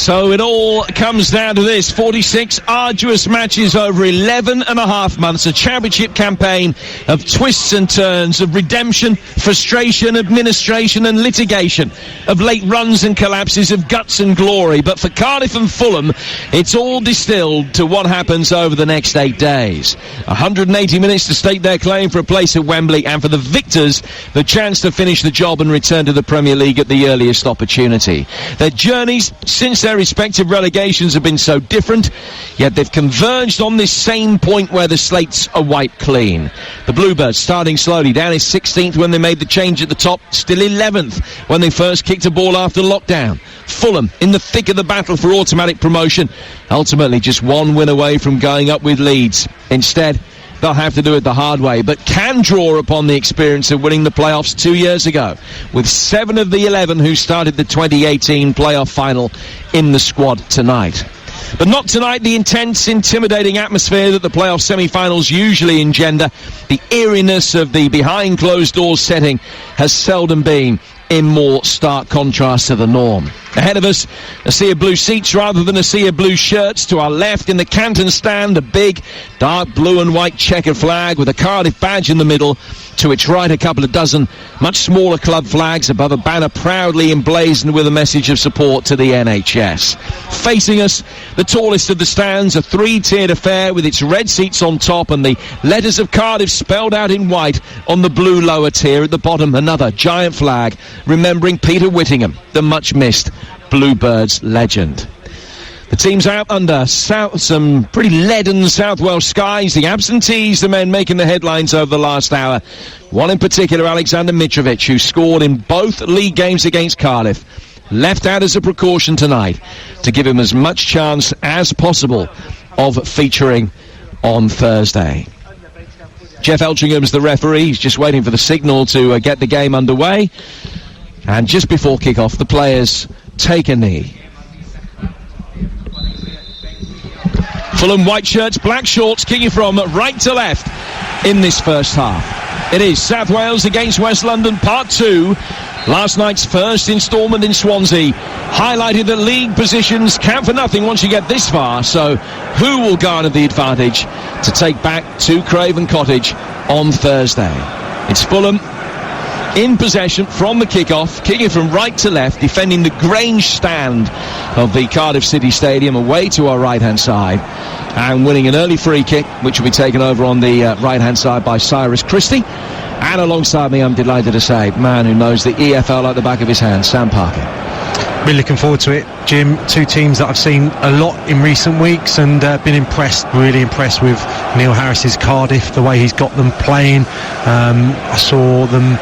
So it all comes down to this: 46 arduous matches over 11 and a half months, a championship campaign of twists and turns, of redemption, frustration, administration and litigation, of late runs and collapses, of guts and glory. But for Cardiff and Fulham, it's all distilled to what happens over the next 8 days. 180 minutes to stake their claim for a place at Wembley, and for the victors, the chance to finish the job and return to the Premier League at the earliest opportunity. Their journeys since their respective relegations have been so different, yet they've converged on this same point where the slates are wiped clean. The Bluebirds starting slowly, down is 16th when they made the change at the top, still 11th when they first kicked a ball after lockdown. Fulham in the thick of the battle for automatic promotion, ultimately just one win away from going up with Leeds. Instead, they'll have to do it the hard way, but can draw upon the experience of winning the playoffs 2 years ago, with 7 of the 11 who started the 2018 playoff final in the squad tonight. But not tonight. The intense, intimidating atmosphere that the playoff semi-finals usually engender, the eeriness of the behind-closed-doors setting, has seldom been in more stark contrast to the norm. Ahead of us, a sea of blue seats rather than a sea of blue shirts. To our left, in the Canton stand, a big, dark blue and white checkered flag with a Cardiff badge in the middle. To its right, a couple of dozen much smaller club flags above a banner proudly emblazoned with a message of support to the NHS. Facing us, the tallest of the stands, a three-tiered affair with its red seats on top and the letters of Cardiff spelled out in white on the blue lower tier. At the bottom, another giant flag remembering Peter Whittingham, the much-missed Bluebirds legend. The teams out under some pretty leaden South Welsh skies. The absentees, the men making the headlines over the last hour. One in particular, Alexander Mitrovic, who scored in both league games against Cardiff, left out as a precaution tonight to give him as much chance as possible of featuring on Thursday. Jeff Elchingham's the referee. He's just waiting for the signal to get the game underway. And just before kick-off, the players take a knee. Fulham white shirts, black shorts, kicking from right to left in this first half. It is South Wales against West London, part 2. Last night's first instalment in Swansea highlighted that league positions count for nothing once you get this far. So who will garner the advantage to take back to Craven Cottage on Thursday? It's Fulham in possession from the kick-off, kicking from right to left, defending the Grange stand of the Cardiff City Stadium away to our right-hand side, and winning an early free kick, which will be taken over on the right-hand side by Cyrus Christie. And alongside me, I'm delighted to say, man who knows the EFL like the back of his hand, Sam Parker. Really looking forward to it, Jim. Two teams that I've seen a lot in recent weeks and been impressed, really impressed with Neil Harris's Cardiff, the way he's got them playing. I saw them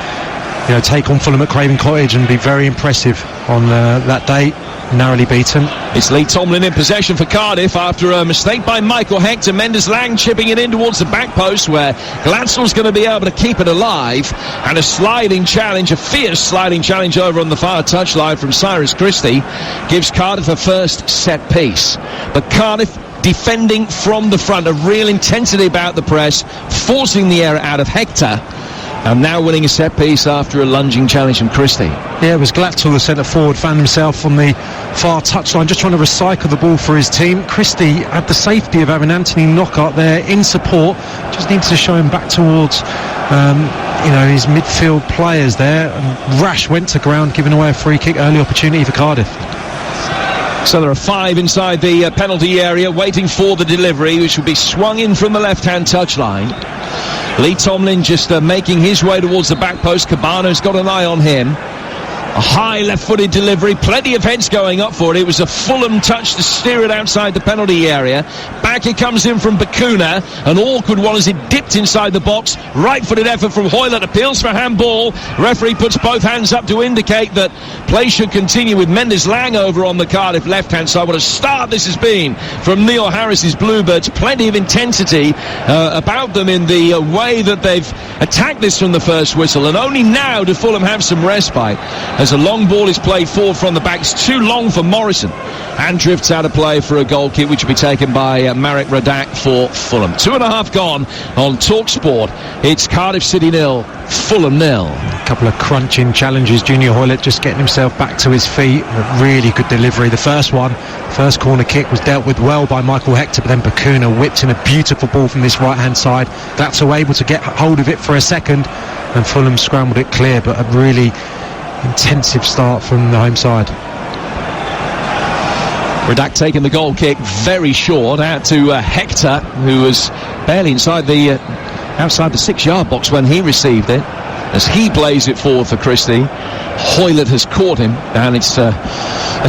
take on Fulham at Craven Cottage and be very impressive on that day. Narrowly beaten. It's Lee Tomlin in possession for Cardiff after a mistake by Michael Hector. Mendes-Lang chipping it in towards the back post where Gladstall's going to be able to keep it alive, and a sliding challenge, a fierce sliding challenge over on the far touchline from Cyrus Christie gives Cardiff a first set piece. But Cardiff defending from the front, a real intensity about the press, forcing the error out of Hector, and now winning a set piece after a lunging challenge from Christie. Yeah, it was Glatzel, the centre forward, found himself on the far touchline just trying to recycle the ball for his team. Christie had the safety of having Anthony Knockaert there in support, just needs to show him back towards his midfield players there, and Rash went to ground, giving away a free kick, early opportunity for Cardiff. So there are 5 inside the penalty area waiting for the delivery, which will be swung in from the left-hand touchline. Lee Tomlin just making his way towards the back post. Cabano's got an eye on him. A high left-footed delivery, plenty of heads going up for it. It was a Fulham touch to steer it outside the penalty area. Back it comes in from Bakuna. An awkward one as it dipped inside the box. Right-footed effort from Hoylett, appeals for handball. Referee puts both hands up to indicate that play should continue with Mendes-Lang over on the Cardiff left-hand side. What a start this has been from Neil Harris's Bluebirds. Plenty of intensity about them in the way that they've attacked this from the first whistle. And only now do Fulham have some respite as a long ball is played forward from the back. It's too long for Morrison and drifts out of play for a goal kick, which will be taken by Marek Radak for Fulham. 2.5 gone on Talksport. It's Cardiff City 0, Fulham 0. A couple of crunching challenges. Junior Hoylett just getting himself back to his feet. A really good delivery. The first corner kick was dealt with well by Michael Hector, but then Bacuna whipped in a beautiful ball from this right-hand side. That's able to get hold of it for a second, and Fulham scrambled it clear, but a really intensive start from the home side. Radak taking the goal kick very short out to Hector, who was barely inside the outside the 6-yard box when he received it, as he plays it forward for Christie. Hoylett has caught him, and it's a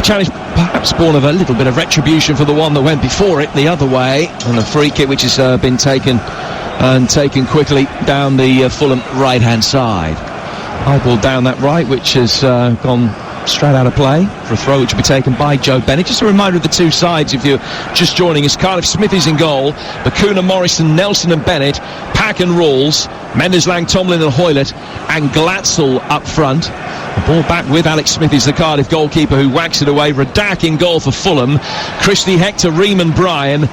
challenge perhaps born of a little bit of retribution for the one that went before it the other way, and a free kick which has been taken quickly down the Fulham right-hand side. High ball down that right, which has gone straight out of play for a throw, which will be taken by Joe Bennett. Just a reminder of the two sides if you're just joining us. Cardiff Smithies in goal, Bacuna, Morrison, Nelson and Bennett, Pack and Rawls, Mendes, Lang, Tomlin and Hoylett, and Glatzel up front. The ball back with Alex Smithies, the Cardiff goalkeeper, who whacks it away. Radak in goal for Fulham. Christie, Hector, Riemann, Bryan,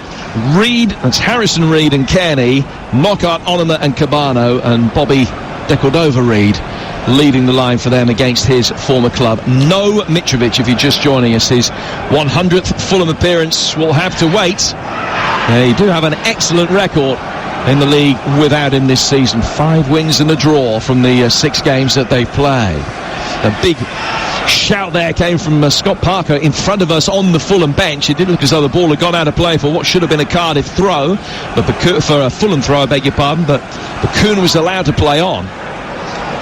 Reid, that's Harrison Reid and Kearney, Knockaert, Onoma and Cabano, and Bobby De Cordova-Reid leading the line for them against his former club. No Mitrovic, if you're just joining us. His 100th Fulham appearance will have to wait. They do have an excellent record in the league without him this season. 5 wins and a draw from the 6 games that they've played. A big shout there came from Scott Parker in front of us on the Fulham bench. It did look as though the ball had gone out of play for what should have been a Cardiff throw, but for a Fulham throw, I beg your pardon, but Bacuna was allowed to play on.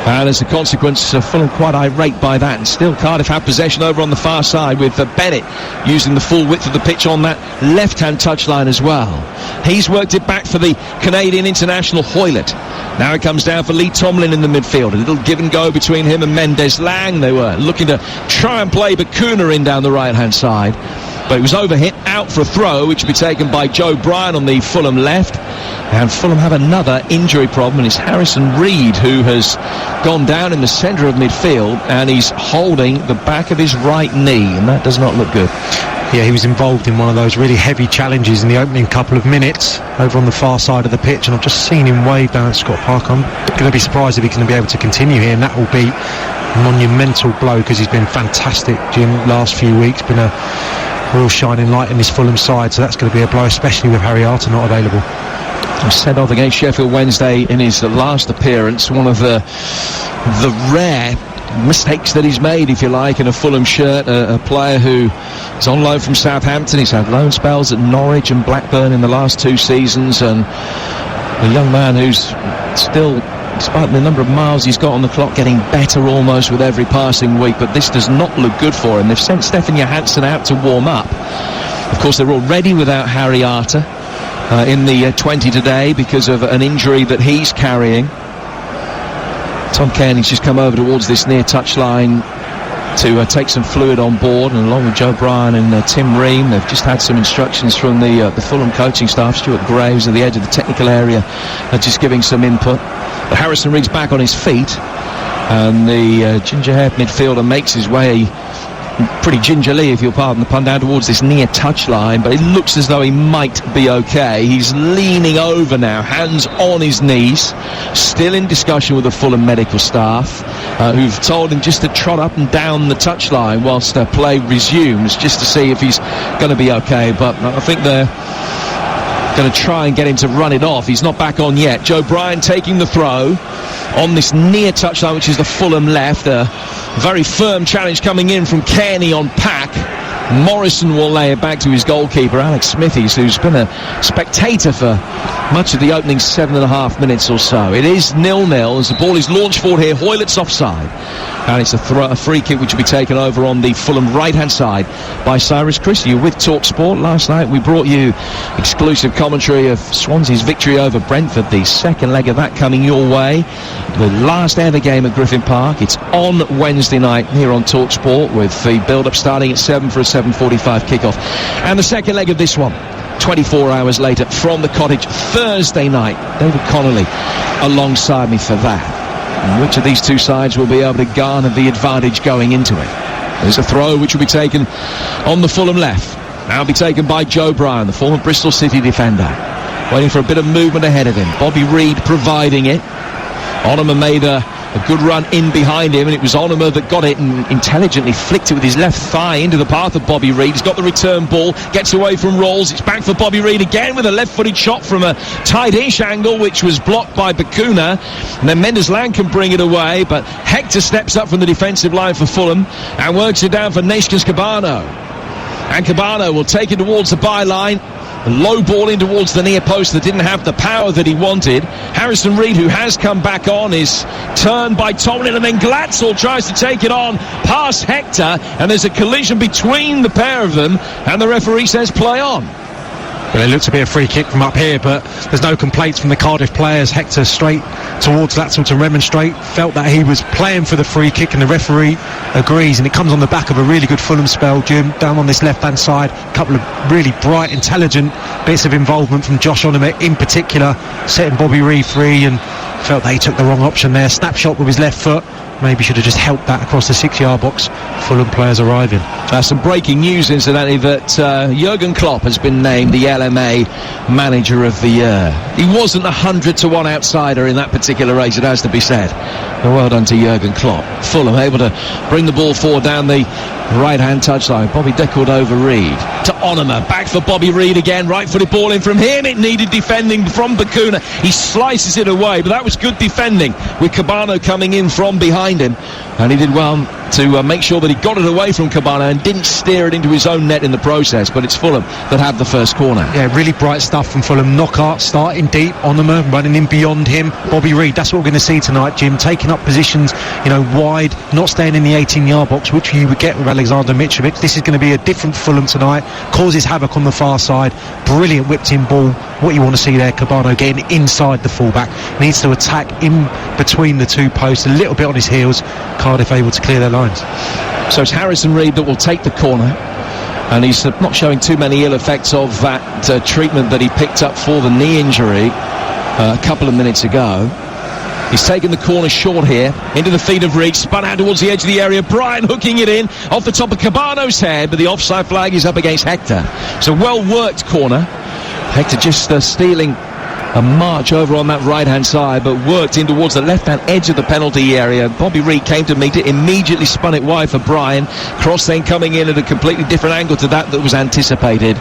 And as a consequence, Fulham quite irate by that, and still Cardiff have possession over on the far side with Bennett using the full width of the pitch on that left-hand touchline as well. He's worked it back for the Canadian international Hoylett. Now it comes down for Lee Tomlin in the midfield. A little give and go between him and Mendes Lang. They were looking to try and play Bacuna in down the right-hand side, but it was overhit, out for a throw, which will be taken by Joe Bryan on the Fulham left. And Fulham have another injury problem, and it's Harrison Reid, who has gone down in the centre of midfield, and he's holding the back of his right knee, and that does not look good. Yeah, he was involved in one of those really heavy challenges in the opening couple of minutes over on the far side of the pitch, and I've just seen him wave down at Scott Parker. I'm going to be surprised if he's going to be able to continue here, and that will be a monumental blow, because he's been fantastic during the last few weeks, been a real shining light in this Fulham side, so that's going to be a blow, especially with Harry Arter not available. Sent off against Sheffield Wednesday in his last appearance. One of the rare mistakes that he's made, if you like, in a Fulham shirt. A player who is on loan from Southampton. He's had loan spells at Norwich and Blackburn in the last 2 seasons, and a young man who's still, despite the number of miles he's got on the clock, getting better almost with every passing week. But this does not look good for him. They've sent Stefan Johansson out to warm up. Of course, they're already without Harry Arter in the 20 today because of an injury that he's carrying. Tom Kearney's just come over towards this near touchline to take some fluid on board, and along with Joe Bryan and Tim Ream, they've just had some instructions from the Fulham coaching staff. Stuart Graves at the edge of the technical area just giving some input. But Harrison Reid's back on his feet, and the ginger-haired midfielder makes his way pretty gingerly, if you'll pardon the pun, down towards this near touchline, but it looks as though he might be okay. He's leaning over now, hands on his knees, still in discussion with the Fulham medical staff, who've told him just to trot up and down the touchline whilst play resumes, just to see if he's going to be okay. But I think they're going to try and get him to run it off. He's not back on yet. Joe Bryan taking the throw on this near touchline, which is the Fulham left. A very firm challenge coming in from Kearney on Pack. Morrison will lay it back to his goalkeeper, Alex Smithies, who's been a spectator for much of the opening 7.5 minutes or so. It is 0-0 as the ball is launched forward here. Hoylett's offside, and it's a free kick which will be taken over on the Fulham right-hand side by Cyrus Christie. You're with Talksport. Last night we brought you exclusive commentary of Swansea's victory over Brentford, the second leg of that coming your way, the last ever game at Griffin Park. It's on Wednesday night here on Talksport, with the build-up starting at 7 for a 7:45 kickoff, and the second leg of this one 24 hours later from the Cottage Thursday night. David Connolly alongside me for that. And which of these two sides will be able to garner the advantage going into it? There's a throw which will be taken on the Fulham left. Now be taken by Joe Bryan, the former Bristol City defender. Waiting for a bit of movement ahead of him. Bobby Reid providing it. Onomah made a good run in behind him, and it was Onomah that got it and intelligently flicked it with his left thigh into the path of Bobby Reid. He's got the return ball, gets away from Rolls. It's back for Bobby Reid again with a left-footed shot from a tight-ish angle, which was blocked by Bakuna. And then Mendes-Lang can bring it away, but Hector steps up from the defensive line for Fulham and works it down for Neeskens Cabano. And Cabano will take it towards the byline. A low ball in towards the near post that didn't have the power that he wanted. Harrison Reed, who has come back on, is turned by Tomlin, and then Glatzel tries to take it on past Hector, and there's a collision between the pair of them, and the referee says play on. Well, it looked to be a free kick from up here, but there's no complaints from the Cardiff players. Hector straight towards Glatzel to remonstrate, felt that he was playing for the free kick, and the referee agrees, and it comes on the back of a really good Fulham spell, Jim, down on this left-hand side. A couple of really bright, intelligent bits of involvement from Josh Onomah in particular, setting Bobby Reid free, and felt that he took the wrong option there. Snapshot with his left foot. Maybe should have just helped that across the 6-yard box. Fulham players arriving. Some breaking news, incidentally, that Jurgen Klopp has been named the LMA Manager of the Year. He wasn't 100-1 outsider in that particular race, it has to be said. Well done to Jurgen Klopp. Fulham able to bring the ball forward down the right-hand touchline. Bobby deckled over Reid to Onomah. Back for Bobby Reid again. Right-footed ball in from him. It needed defending from Bakuna. He slices it away, but that was good defending with Cabano coming in from behind him. And he did well to make sure that he got it away from Cabano and didn't steer it into his own net in the process. But it's Fulham that have the first corner. Yeah, really bright stuff from Fulham. Knockout, starting deep. Onomah running in beyond him. Bobby Reid, that's what we're going to see tonight, Jim. Taking up positions, wide, not staying in the 18-yard box, which you would get with Alexander Mitrovic. This is going to be a different Fulham tonight. Causes havoc on the far side. Brilliant whipped-in ball. What you want to see there, Cabano getting inside the fullback. Needs to attack in between the two posts, a little bit on his heels. Cardiff able to clear their lines. So it's Harrison Reid that will take the corner, and he's not showing too many ill effects of that treatment that he picked up for the knee injury a couple of minutes ago. He's taken the corner short here, into the feet of Reid, spun out towards the edge of the area. Bryan hooking it in, off the top of Cabano's head, but the offside flag is up against Hector. It's a well-worked corner. Hector just stealing a march over on that right-hand side, but worked in towards the left-hand edge of the penalty area. Bobby Reid came to meet it, immediately spun it wide for Bryan. Cross then coming in at a completely different angle to that was anticipated,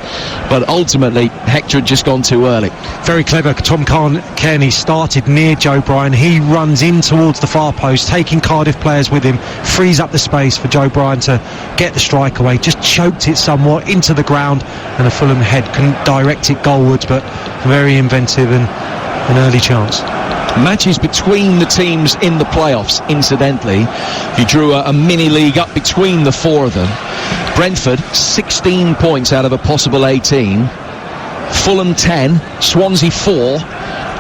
but ultimately Hector had just gone too early. Very clever. Tom Kearney started near Joe Bryan. He runs in towards the far post, taking Cardiff players with him, frees up the space for Joe Bryan to get the strike away. Just choked it somewhat into the ground, and a Fulham head couldn't direct it goalwards, but very inventive and an early chance. Matches between the teams in the playoffs, incidentally. If you drew a mini-league up between the four of them, Brentford 16 points out of a possible 18, Fulham 10, Swansea 4,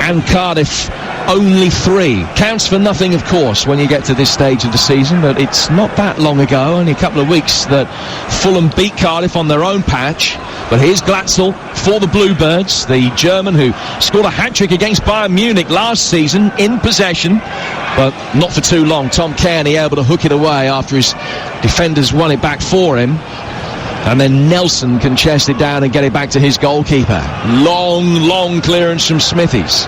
and Cardiff only 3. Counts for nothing, of course, when you get to this stage of the season, but it's not that long ago, only a couple of weeks, that Fulham beat Cardiff on their own patch. But here's Glatzel for the Bluebirds, the German who scored a hat-trick against Bayern Munich last season in possession, but not for too long. Tom Kearney able to hook it away after his defenders won it back for him. And then Nelson can chest it down and get it back to his goalkeeper. Long clearance from Smithies.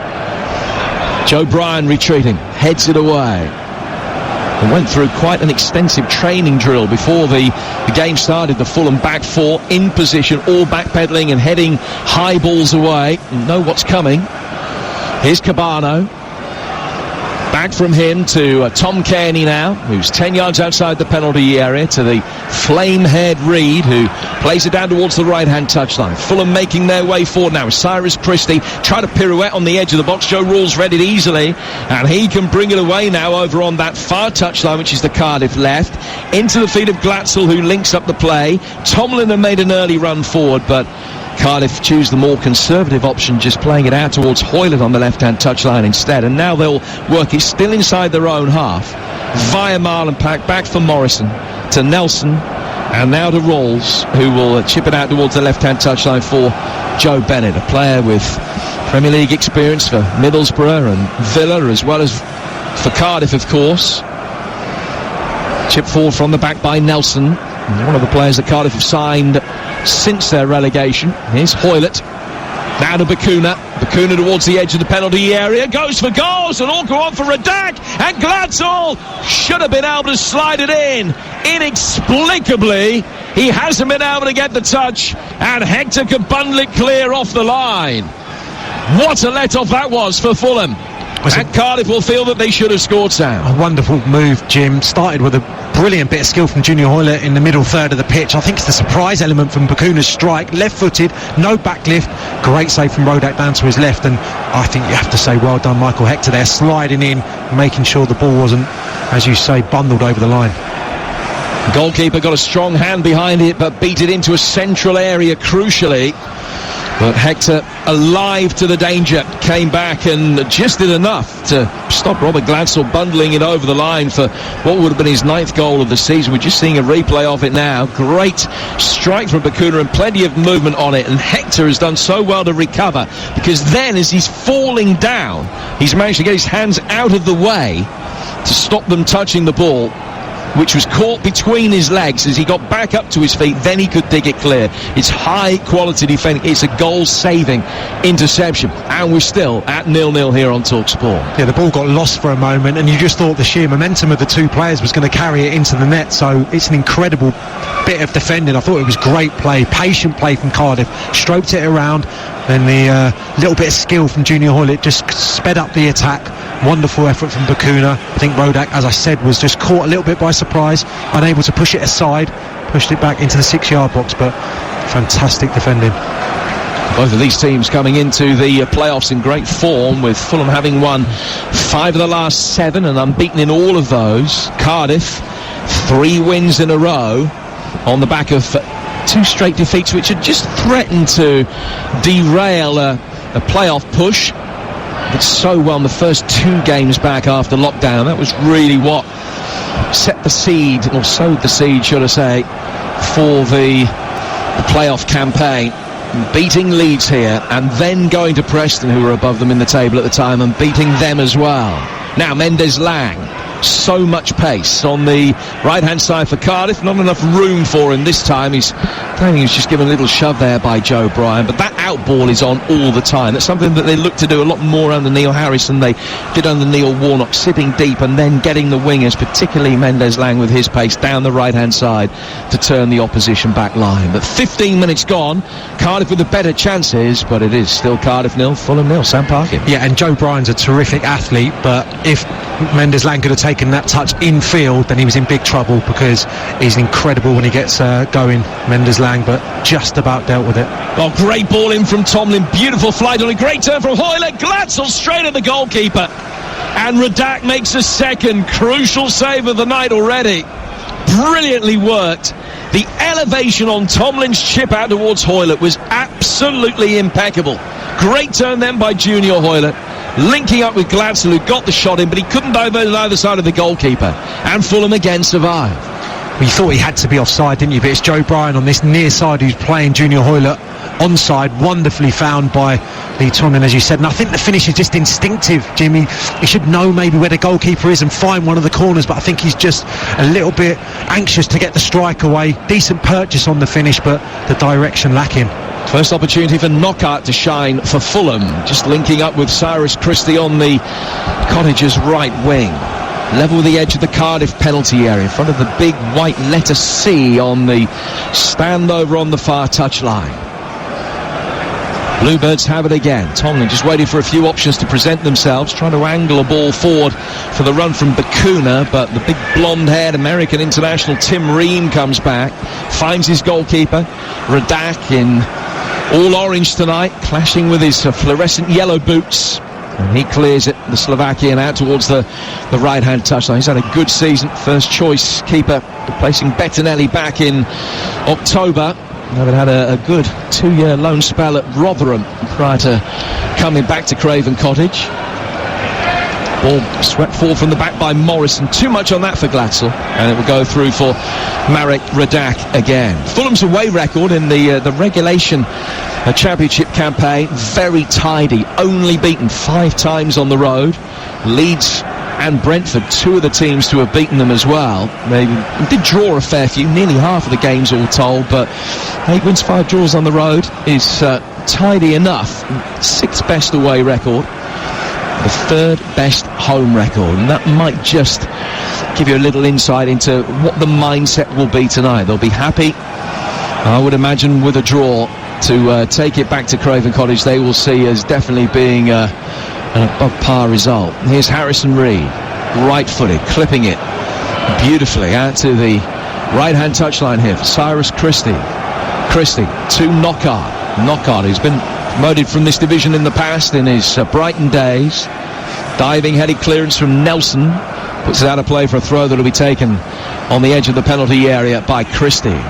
Joe Bryan retreating, heads it away. And went through quite an extensive training drill before the game started. The Fulham back four in position, all backpedaling and heading high balls away. You know what's coming. Here's Cabano. Back from him to Tom Kearney now, who's 10 yards outside the penalty area, to the flame-haired Reid, who plays it down towards the right-hand touchline. Fulham making their way forward now. Cyrus Christie try to pirouette on the edge of the box. Joe Rawls read it easily, and he can bring it away now over on that far touchline, which is the Cardiff left, into the feet of Glatzel, who links up the play. Tomlin had made an early run forward, but Cardiff choose the more conservative option, just playing it out towards Hoyland on the left-hand touchline instead. And now they'll work it still inside their own half, via Marlenpack, back for Morrison, to Nelson, and now to Rawls, who will chip it out towards the left-hand touchline for Joe Bennett, a player with Premier League experience for Middlesbrough and Villa, as well as for Cardiff, of course. Chip forward from the back by Nelson, one of the players that Cardiff have signed since their relegation. Here's Hoylett. Now to Bacuna. Bacuna towards the edge of the penalty area. Goes for goals, and all go on for Redac. And Glatzel should have been able to slide it in. Inexplicably, he hasn't been able to get the touch, and Hector could bundle it clear off the line. What a let-off that was for Fulham. And Cardiff will feel that they should have scored, Sam. A wonderful move, Jim. Started with a brilliant bit of skill from Junior Hoylett in the middle third of the pitch. I think it's the surprise element from Bacuna's strike. Left-footed, no backlift. Great save from Rodak down to his left. And I think you have to say well done, Michael Hector there, sliding in, making sure the ball wasn't, as you say, bundled over the line. The goalkeeper got a strong hand behind it, but beat it into a central area crucially. But Hector, alive to the danger, came back and just did enough to stop Robert Glatzel bundling it over the line for what would have been his 9th goal of the season. We're just seeing a replay of it now. Great strike from Bacuna and plenty of movement on it. And Hector has done so well to recover, because then as he's falling down, he's managed to get his hands out of the way to stop them touching the ball, which was caught between his legs. As he got back up to his feet, then he could dig it clear. It's high quality defending. It's a goal saving interception, and we're still at 0-0 here on Talksport. Yeah, the ball got lost for a moment, and you just thought the sheer momentum of the two players was going to carry it into the net. So it's an incredible bit of defending. I thought it was great play, patient play from Cardiff, stroked it around, then the little bit of skill from Junior Hoylett just sped up the attack. Wonderful effort from Bacuna. I think Rodak, as I said, was just caught a little bit by surprise, unable to push it aside, pushed it back into the 6-yard box, but fantastic defending. Both of these teams coming into the playoffs in great form, with Fulham having won 5 of the last 7 and unbeaten in all of those. Cardiff, 3 wins in a row on the back of 2 straight defeats, which had just threatened to derail a playoff push. Did so well in the first 2 games back after lockdown. That was really what set the seed, or sowed the seed, should I say, for the playoff campaign. Beating Leeds here, and then going to Preston, who were above them in the table at the time, and beating them as well. Now Mendes-Lang. So much pace on the right-hand side for Cardiff. Not enough room for him this time. I think he was just given a little shove there by Joe Bryan. But that out ball is on all the time. That's something that they look to do a lot more under Neil Harris than they did under Neil Warnock. Sitting deep and then getting the wingers, particularly Mendes-Lang with his pace, down the right-hand side to turn the opposition back line. But 15 minutes gone. Cardiff with the better chances, but it is still Cardiff 0, Fulham 0. Sam Parkin. Yeah, and Joe Bryan's a terrific athlete, but if Mendes-Lang could have taken that touch in field, then he was in big trouble, because he's incredible when he gets going, Mendes-Lang, but just about dealt with it. Oh, great ball in from Tomlin. Beautiful flight on a great turn from Hoylett. Glatzel straight at the goalkeeper. And Redac makes a second crucial save of the night already. Brilliantly worked. The elevation on Tomlin's chip out towards Hoylett was absolutely impeccable. Great turn then by Junior Hoylett, linking up with Glatzel, who got the shot in, but he couldn't divert it either side of the goalkeeper. And Fulham again survived. Well, you thought he had to be offside, didn't you? But it's Joe Bryan on this near side who's playing Junior Hoylett onside, wonderfully found by Lee Tomlin, as you said. And I think the finish is just instinctive, Jimmy. He should know maybe where the goalkeeper is and find one of the corners, but I think he's just a little bit anxious to get the strike away. Decent purchase on the finish, but the direction lacking. First opportunity for Knockaert to shine for Fulham, just linking up with Cyrus Christie on the Cottagers' right wing. Level with the edge of the Cardiff penalty area, in front of the big white letter C on the stand over on the far touchline. Bluebirds have it again. Tomlin just waiting for a few options to present themselves, trying to angle a ball forward for the run from Bacuna, but the big blonde-haired American international Tim Ream comes back, finds his goalkeeper, Redac, in all orange tonight, clashing with his fluorescent yellow boots. And he clears it, the Slovakian, out towards the right-hand touchline. He's had a good season, first choice keeper, replacing Bettinelli back in October. Having had a good 2-year loan spell at Rotherham prior to coming back to Craven Cottage. Ball swept forward from the back by Morrison. Too much on that for Glatzel, and it will go through for Marek Redac again. Fulham's away record in the regulation championship campaign, very tidy. Only beaten 5 times on the road. Leeds and Brentford, two of the teams to have beaten them as well. They did draw a fair few, nearly half of the games all told, but 8 wins, 5 draws on the road is tidy enough. 6th best away record, the 3rd best home record, and that might just give you a little insight into what the mindset will be tonight. They'll be happy, I would imagine, with a draw to take it back to Craven Cottage. They will see as definitely being an above par result. Here's Harrison Reed, right-footed, clipping it beautifully out to the right-hand touchline here for Cyrus Christie. Christie to Knockaert, who's been promoted from this division in the past in his Brighton days. Diving headed clearance from Nelson, puts it out of play for a throw that will be taken on the edge of the penalty area by Christie.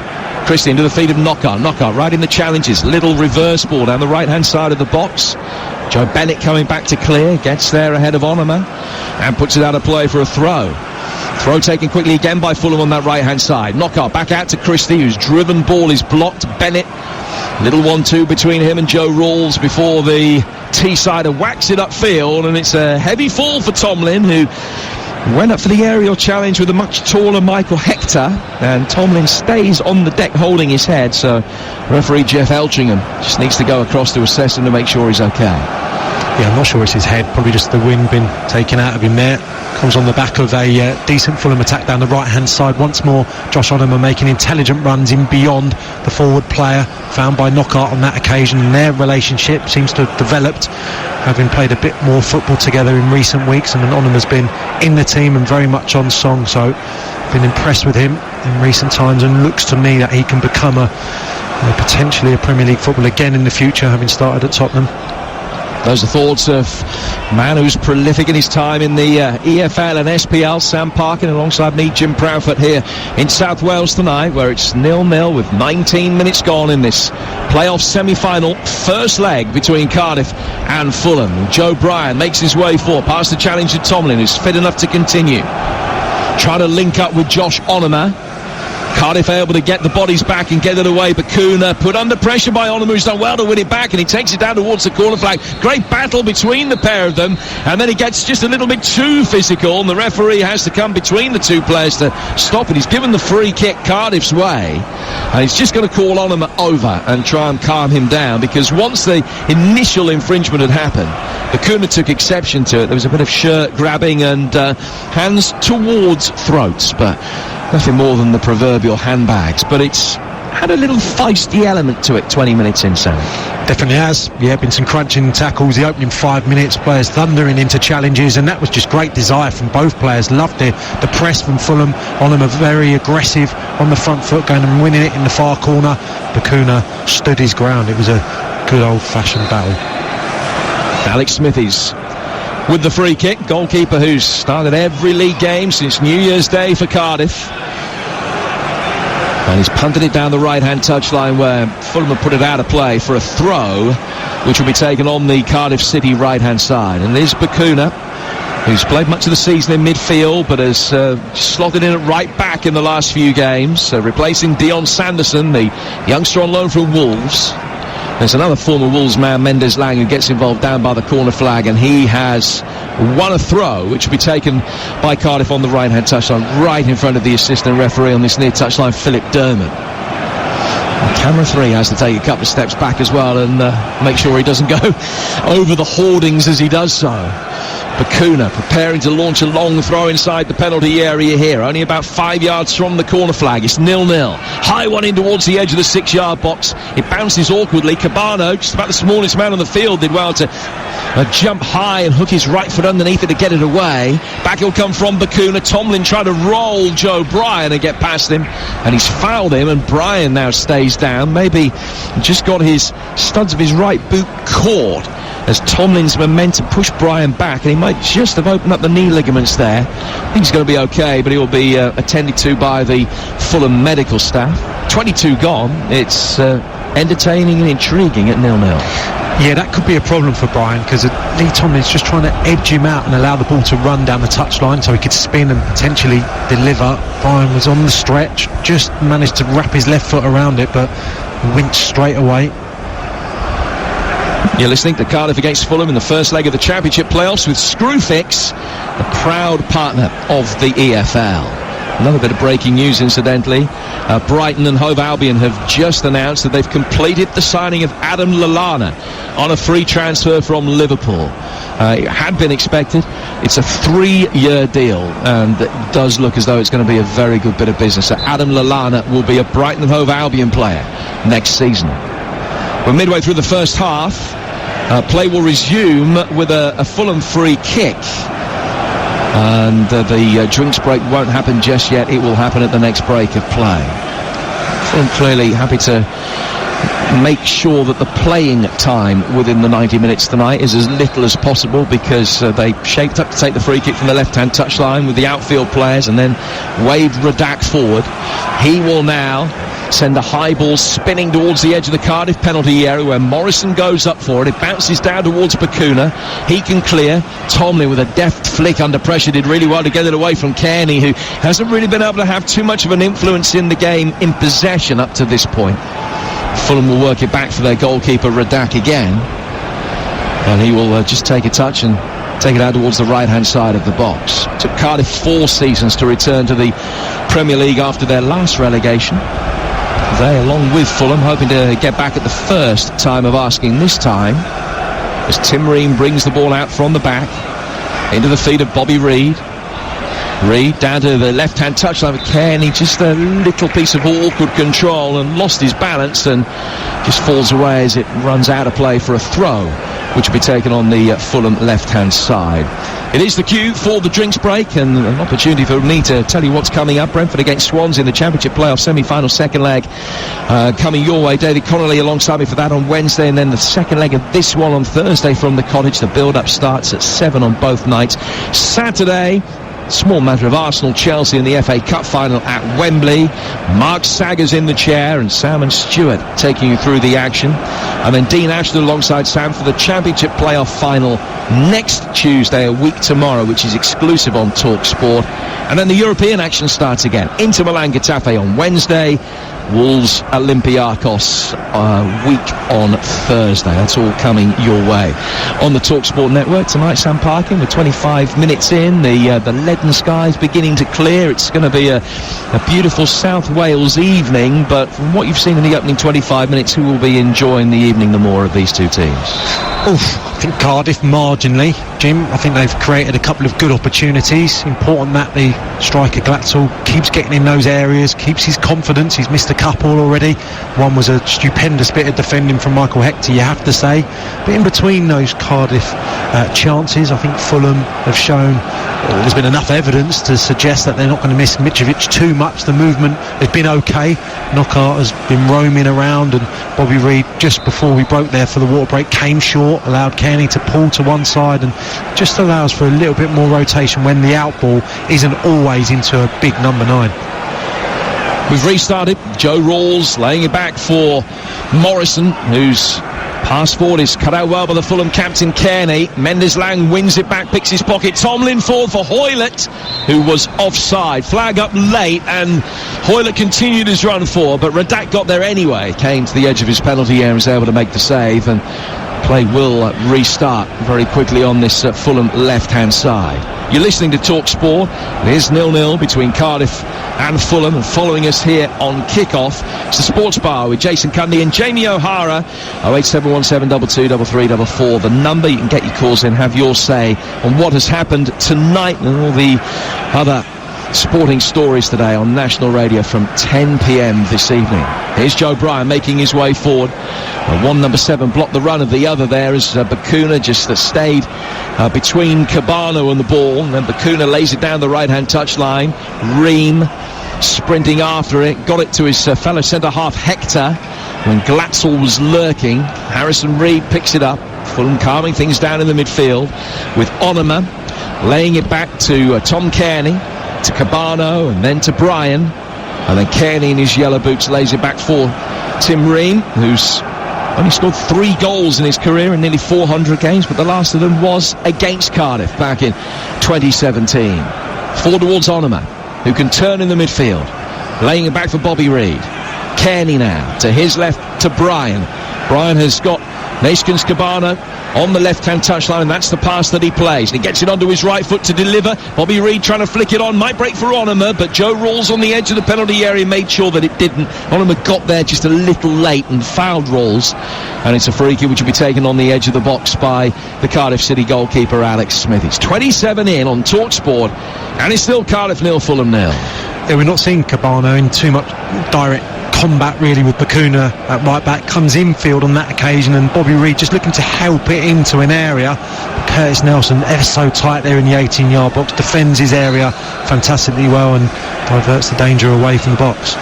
Christie into the feet of Knockaert right in the challenges. Little reverse ball down the right-hand side of the box. Joe Bennett coming back to clear, gets there ahead of Onomah and puts it out of play for a throw. Throw taken quickly again by Fulham on that right-hand side. Knockaert back out to Christie, whose driven ball is blocked. Bennett, little 1-2 between him and Joe Rawls before the Teessider whacks it upfield, and it's a heavy fall for Tomlin, who went up for the aerial challenge with a much taller Michael Hector, and Tomlin stays on the deck holding his head, so referee Jeff Elchingham just needs to go across to assess him to make sure he's okay. Yeah, I'm not sure it's his head, probably just the wind been taken out of him there. Comes on the back of a decent Fulham attack down the right-hand side. Once more, Josh Onomah making intelligent runs in beyond the forward player found by Knockaert on that occasion, and their relationship seems to have developed, having played a bit more football together in recent weeks, and Onomah's been in the team and very much on song, so been impressed with him in recent times, and looks to me that he can become potentially a Premier League footballer again in the future, having started at Tottenham. Those are thoughts of a man who's prolific in his time in the EFL and SPL, Sam Parkin, alongside me, Jim Proudfoot, here in South Wales tonight, where it's 0-0 with 19 minutes gone in this playoff semi-final first leg between Cardiff and Fulham. Joe Bryan makes his way forward, past the challenge to Tomlin, who's fit enough to continue. Trying to link up with Josh Onomah. Cardiff able to get the bodies back and get it away, but Kuna put under pressure by Onomah, who's done well to win it back, and he takes it down towards the corner flag. Great battle between the pair of them, and then he gets just a little bit too physical, and the referee has to come between the two players to stop it. He's given the free kick Cardiff's way, and he's just going to call Onomah over and try and calm him down, because once the initial infringement had happened, Kuna took exception to it. There was a bit of shirt grabbing and hands towards throats, but nothing more than the proverbial handbags. But it's had a little feisty element to it 20 minutes in, Sam. Definitely has. Yeah, been some crunching tackles. The opening 5 minutes, players thundering into challenges, and that was just great desire from both players. Loved the press from Fulham. Onomah very aggressive on the front foot, going and winning it in the far corner. Bakuna stood his ground. It was a good old-fashioned battle. Alex Smithies with the free kick, goalkeeper who's started every league game since New Year's Day for Cardiff, and he's punted it down the right-hand touchline, where Fulham have put it out of play for a throw which will be taken on the Cardiff City right-hand side. And there's Bakuna, who's played much of the season in midfield but has slotted in at right back in the last few games, replacing Dion Sanderson, the youngster on loan from Wolves. There's another former Wolves man, Mendes Lang, who gets involved down by the corner flag, and he has won a throw which will be taken by Cardiff on the right-hand touchline, right in front of the assistant referee on this near touchline, Philip Dermott. And camera 3 has to take a couple of steps back as well and make sure he doesn't go over the hoardings as he does so. Bakuna preparing to launch a long throw inside the penalty area here, only about 5 yards from the corner flag. It's 0-0. High one in towards the edge of the 6-yard box. It bounces awkwardly. Cabano, just about the smallest man on the field, did well to jump high and hook his right foot underneath it to get it away. Back he'll come from Bakuna. Tomlin tried to roll Joe Bryan and get past him, and he's fouled him, and Bryan now stays down. Maybe just got his studs of his right boot caught as Tomlin's momentum pushed Bryan back, and he might just have opened up the knee ligaments there. I think he's going to be okay, but he will be attended to by the Fulham medical staff. 22 gone. It's entertaining and intriguing at 0-0. Yeah, that could be a problem for Bryan, because Lee Tomlin's just trying to edge him out and allow the ball to run down the touchline so he could spin and potentially deliver. Bryan was on the stretch, just managed to wrap his left foot around it, but winched straight away. You're listening to Cardiff against Fulham in the first leg of the Championship playoffs with Screwfix, the proud partner of the EFL. Another bit of breaking news, incidentally. Brighton and Hove Albion have just announced that they've completed the signing of Adam Lallana on a free transfer from Liverpool. It had been expected. It's a 3-year deal, and it does look as though it's going to be a very good bit of business. So Adam Lallana will be a Brighton and Hove Albion player next season. We're midway through the first half. Play will resume with a Fulham free kick. And the drinks break won't happen just yet. It will happen at the next break of play. Fulham clearly happy to make sure that the playing time within the 90 minutes tonight is as little as possible, because they shaped up to take the free kick from the left-hand touchline with the outfield players and then waved Radak forward. He will now send a high ball spinning towards the edge of the Cardiff penalty area, where Morrison goes up for it. It bounces down towards Bakuna. He can clear. Tomlin with a deft flick under pressure did really well to get it away from Kearney, who hasn't really been able to have too much of an influence in the game in possession up to this point. Fulham will work it back for their goalkeeper Radak again, and he will just take a touch and take it out towards the right-hand side of the box. It took Cardiff 4 seasons to return to the Premier League after their last relegation. They, along with Fulham, hoping to get back at the first time of asking this time, as Tim Ream brings the ball out from the back into the feet of Bobby Reid. Reid down to the left-hand touchline with Kearney, just a little piece of awkward control, and lost his balance and just falls away as it runs out of play for a throw, which will be taken on the Fulham left-hand side. It is the cue for the drinks break, and an opportunity for me to tell you what's coming up. Brentford against Swansea in the Championship playoff semi-final second leg coming your way. David Connolly alongside me for that on Wednesday, and then the second leg of this one on Thursday from the Cottage. The build-up starts at 7 on both nights. Saturday, small matter of Arsenal-Chelsea in the FA Cup final at Wembley. Mark Saggers in the chair and Sam and Stewart taking you through the action. And then Dean Ashton alongside Sam for the Championship playoff final next Tuesday, a week tomorrow, which is exclusive on Talksport. And then the European action starts again. Inter Milan Getafe on Wednesday. Wolves Olympiacos week on Thursday. That's all coming your way on the TalkSport network tonight. Sam Parkin, we're 25 minutes in. The leaden skies beginning to clear. It's going to be a beautiful South Wales evening, but from what you've seen in the opening 25 minutes, who will be enjoying the evening the more of these two teams? I think Cardiff marginally, Jim. I think they've created a couple of good opportunities. Important that the striker Glatzel keeps getting in those areas, keeps his confidence. He's missed a couple already. One was a stupendous bit of defending from Michael Hector, you have to say. But in between those Cardiff chances, I think Fulham have shown there's been enough evidence to suggest that they're not going to miss Mitrovic too much. The movement has been okay. Knockaert has been roaming around, and Bobby Reid, just before we broke there for the water break, came short, allowed Kearney to pull to one side, and just allows for a little bit more rotation when the out ball isn't always into a big number 9. We've restarted. Joe Rawls laying it back for Morrison, whose pass forward is cut out well by the Fulham captain Kearney. Mendes-Lang wins it back, picks his pocket. Tomlin forward for Hoylett, who was offside. Flag up late, and Hoylett continued his run forward, but Radak got there anyway. Came to the edge of his penalty area and was able to make the save, and play will restart very quickly on this Fulham left-hand side. You're listening to TalkSport. It is 0-0 between Cardiff and Fulham, and following us here on kickoff, it's the Sports Bar with Jason Cundy and Jamie O'Hara. 08717223344, the number. You can get your calls in, have your say on what has happened tonight and all the other sporting stories today on national radio from 10 p.m. this evening. Here's Joe Bryan making his way forward. One number 7 blocked the run of the other there as Bakuna just stayed between Cabano and the ball, and then Bakuna lays it down the right-hand touchline. Ream sprinting after it, got it to his fellow centre-half Hector when Glatzel was lurking. Harrison Reed picks it up. Fulham calming things down in the midfield with Onoma laying it back to Tom Kearney, to Cabano, and then to Bryan, and then Kearney in his yellow boots lays it back for Tim Ream, who's only scored 3 goals in his career in nearly 400 games, but the last of them was against Cardiff back in 2017. Forward towards Onoma, who can turn in the midfield, laying it back for Bobby Reid. Kearney now to his left to Bryan. Brian has got Neeskens Cabano on the left-hand touchline, and that's the pass that he plays. And he gets it onto his right foot to deliver. Bobby Reid trying to flick it on. Might break for Onoma, but Joe Rawls on the edge of the penalty area made sure that it didn't. Onoma got there just a little late and fouled Rawls. And it's a free kick which will be taken on the edge of the box by the Cardiff City goalkeeper, Alex Smith. It's 27 in on Talksport, and it's still Cardiff 0, Fulham 0. Yeah, we're not seeing Cabano in too much direct combat really with Bakuna at right back. Comes infield on that occasion, and Bobby Reid just looking to help it into an area. Curtis Nelson ever so tight there in the 18-yard box, defends his area fantastically well and diverts the danger away from the box.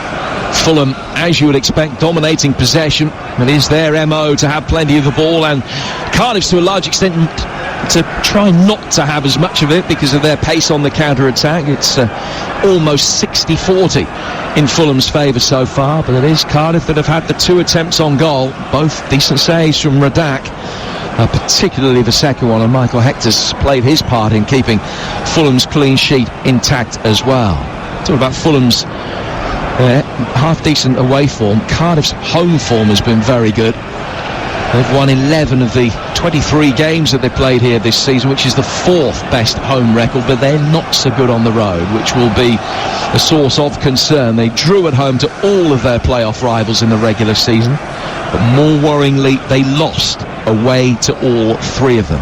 Fulham, as you would expect, dominating possession. It is their MO to have plenty of the ball, and Cardiff's to a large extent to try not to have as much of it because of their pace on the counter-attack. It's almost 60-40 in Fulham's favour so far, but it is Cardiff that have had the 2 attempts on goal, both decent saves from Radak, particularly the second one, and Michael Hector's played his part in keeping Fulham's clean sheet intact as well. Talk about Fulham's half-decent away form. Cardiff's home form has been very good. They've won 11 of the 23 games that they played here this season, which is the 4th best home record, but they're not so good on the road, which will be a source of concern. They drew at home to all of their playoff rivals in the regular season, but more worryingly, they lost away to all 3 of them.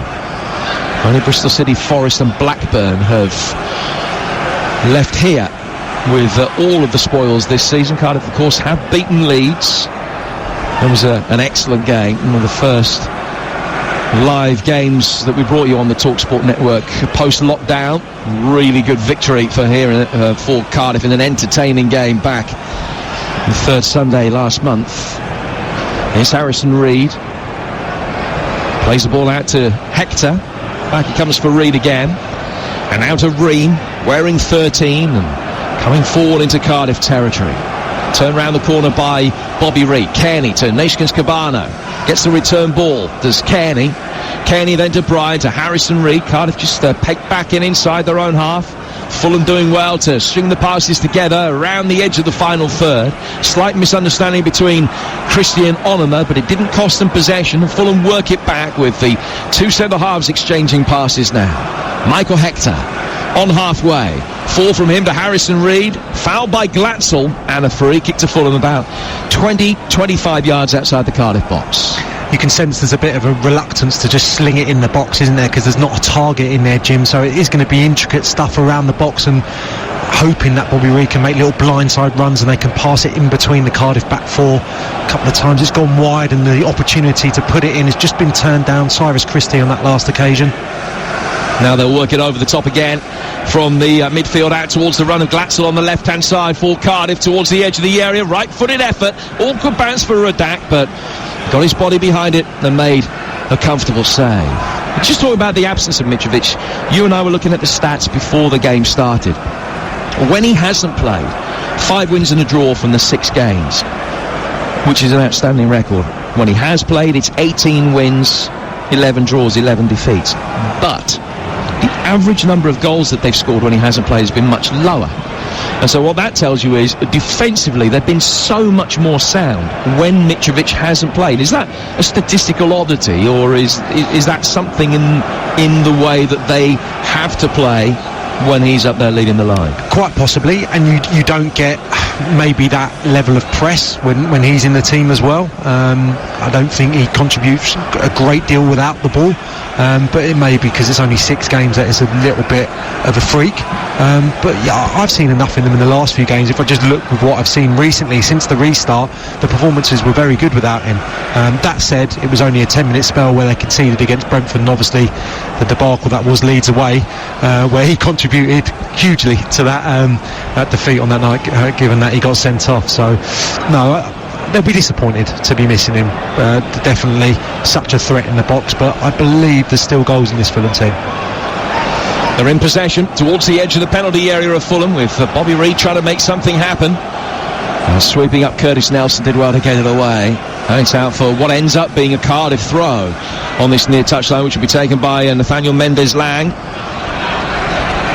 Only Bristol City, Forest and Blackburn have left here with all of the spoils this season. Cardiff, of course, have beaten Leeds. It was an excellent game, one of the first live games that we brought you on the Talksport network post-lockdown. Really good victory for Cardiff in an entertaining game back the 3rd Sunday last month. Here's Harrison Reid. Plays the ball out to Hector. Back he comes for Reid again. And out of Ream, wearing 13 and coming forward into Cardiff territory. Turned round the corner by Bobby Reid. Kearney to Neeskens Cabano. Gets the return ball. Does Kearney. Kearney then to Bryan, to Harrison Reid. Cardiff just pegged back inside their own half. Fulham doing well to string the passes together around the edge of the final third. Slight misunderstanding between Christie and Onoma, but it didn't cost them possession, and Fulham work it back with the 2 centre-halves exchanging passes now. Michael Hector on halfway. 4 from him to Harrison Reid. Fouled by Glatzel, and a free kick to Fulham about 20-25 yards outside the Cardiff box. You can sense there's a bit of a reluctance to just sling it in the box, isn't there? Because there's not a target in there, Jim. So it is going to be intricate stuff around the box, and hoping that Bobby Reid can make little blindside runs and they can pass it in between the Cardiff back 4. A couple of times it's gone wide, and the opportunity to put it in has just been turned down. Cyrus Christie on that last occasion. Now they'll work it over the top again from the midfield out towards the run of Glatzel on the left-hand side for Cardiff towards the edge of the area. Right-footed effort. Awkward bounce for Radak, but got his body behind it and made a comfortable save. Just talking about the absence of Mitrovic, you and I were looking at the stats before the game started. When he hasn't played, 5 wins and a draw from the 6 games, which is an outstanding record. When he has played, it's 18 wins, 11 draws, 11 defeats. But the average number of goals that they've scored when he hasn't played has been much lower. And so what that tells you is, defensively, they've been so much more sound when Mitrovic hasn't played. Is that a statistical oddity, or is that something in the way that they have to play when he's up there leading the line? Quite possibly, and you don't get maybe that level of press when he's in the team as well. I don't think he contributes a great deal without the ball, but it may be because it's only 6 games that it's a little bit of a freak. But yeah, I've seen enough in them in the last few games. If I just look with what I've seen recently since the restart, the performances were very good without him. That said, it was only a 10-minute spell where they conceded against Brentford, and obviously the debacle that was Leeds away, where he contributed hugely to that defeat on that night, given that he got sent off. So no, they'll be disappointed to be missing him. Definitely such a threat in the box, but I believe there's still goals in this Fulham team. They're in possession towards the edge of the penalty area of Fulham, with Bobby Reid trying to make something happen. Sweeping up, Curtis Nelson did well to get it away. And it's out for what ends up being a Cardiff throw on this near touchline, which will be taken by Nathaniel Mendes-Lang.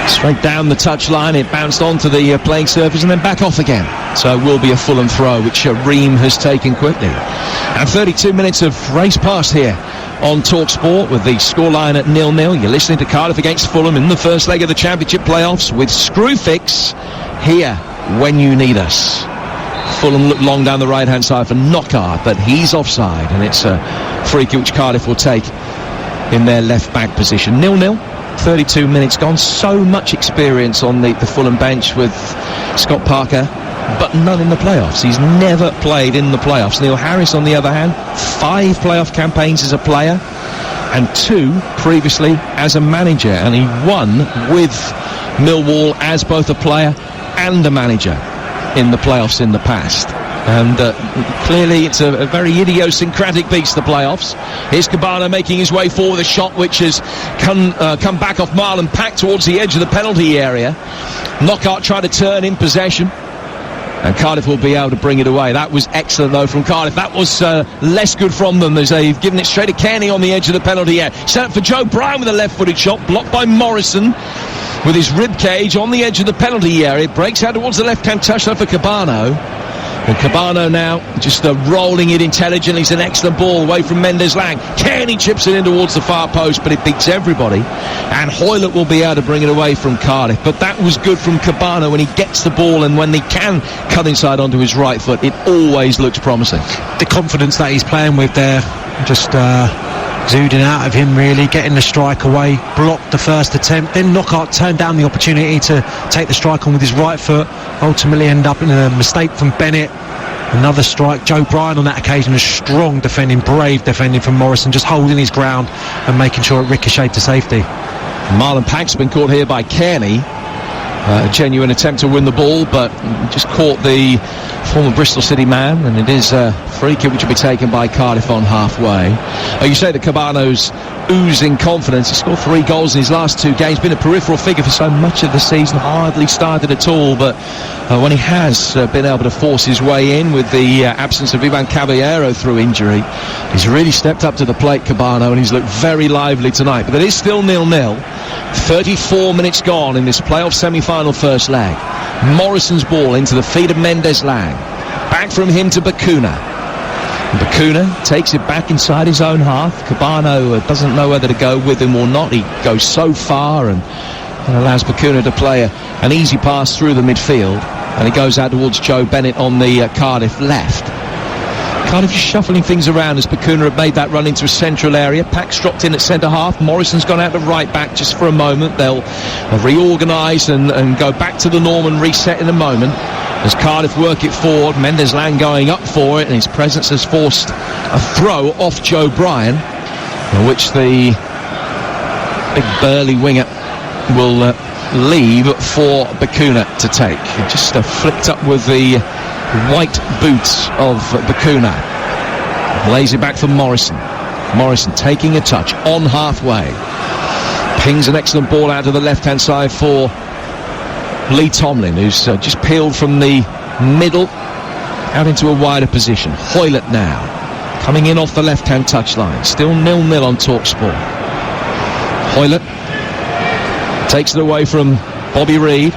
Straight down the touchline, it bounced onto the playing surface and then back off again. So it will be a Fulham throw, which Ream has taken quickly. And 32 minutes of race past here on Talksport with the scoreline at 0-0. You're listening to Cardiff against Fulham in the first leg of the Championship playoffs with Screwfix here when you need us. Fulham look long down the right-hand side for Knockaert, but he's offside, and it's a free kick which Cardiff will take in their left-back position. 0-0, 32 minutes gone. So much experience on the Fulham bench with Scott Parker, but none in the playoffs. He's never played in the playoffs. Neil Harris, on the other hand, 5 playoff campaigns as a player and 2 previously as a manager, and he won with Millwall as both a player and a manager in the playoffs in the past. And clearly it's a very idiosyncratic beast, the playoffs. Here's Cabana making his way forward, a shot which has come back off Marlon Pack towards the edge of the penalty area. Knockaert trying to turn in possession, and Cardiff will be able to bring it away. That was excellent, though, from Cardiff. That was less good from them, as they've given it straight to Kearney on the edge of the penalty area. Set up for Joe Bryan with a left-footed shot, blocked by Morrison with his rib cage on the edge of the penalty area. It breaks out towards the left-hand touchline for Cabano. And Cabano now just rolling it intelligently. It's an excellent ball away from Mendes-Lang. Kearney chips it in towards the far post, but it beats everybody. And Hoylett will be able to bring it away from Cardiff. But that was good from Cabano when he gets the ball, and when he can cut inside onto his right foot, it always looks promising. The confidence that he's playing with there, just exuding out of him, really, getting the strike away, blocked the first attempt, then Knockaert turned down the opportunity to take the strike on with his right foot, ultimately end up in a mistake from Bennett. Another strike. Joe Bryan on that occasion, a strong defending, brave defending from Morrison, just holding his ground and making sure it ricocheted to safety. Marlon Pack's been caught here by Kearney. A genuine attempt to win the ball, but just caught the former Bristol City man, and it is a free kick which will be taken by Cardiff on halfway. You say that Cabano's oozing confidence. He scored 3 goals in his last 2 games, been a peripheral figure for so much of the season, hardly started at all, but when he has been able to force his way in with the absence of Ivan Caballero through injury, he's really stepped up to the plate, Cabano, and he's looked very lively tonight. But it is still 0-0. 34 minutes gone in this playoff semi-final first leg. Morrison's ball into the feet of Mendes-Lang. Back from him to Bacuna. Bacuna takes it back inside his own half. Cabano doesn't know whether to go with him or not. He goes so far and allows Bacuna to play an easy pass through the midfield. And he goes out towards Joe Bennett on the Cardiff left. Cardiff just shuffling things around as Bacuna had made that run into a central area. Pack's dropped in at centre half. Morrison's gone out to right back just for a moment. They'll reorganise and go back to the norm and reset in a moment as Cardiff work it forward. Mendes-Lang going up for it, and his presence has forced a throw off Joe Bryan, which the big burly winger will leave for Bacuna to take. It just flicked up with the white boots of Bacuna. Lays it back for Morrison. Morrison taking a touch on halfway. Pings an excellent ball out to the left-hand side for Lee Tomlin, who's just peeled from the middle out into a wider position. Hoylett now coming in off the left-hand touchline. Still 0-0 on Talksport. Hoylett takes it away from Bobby Reid.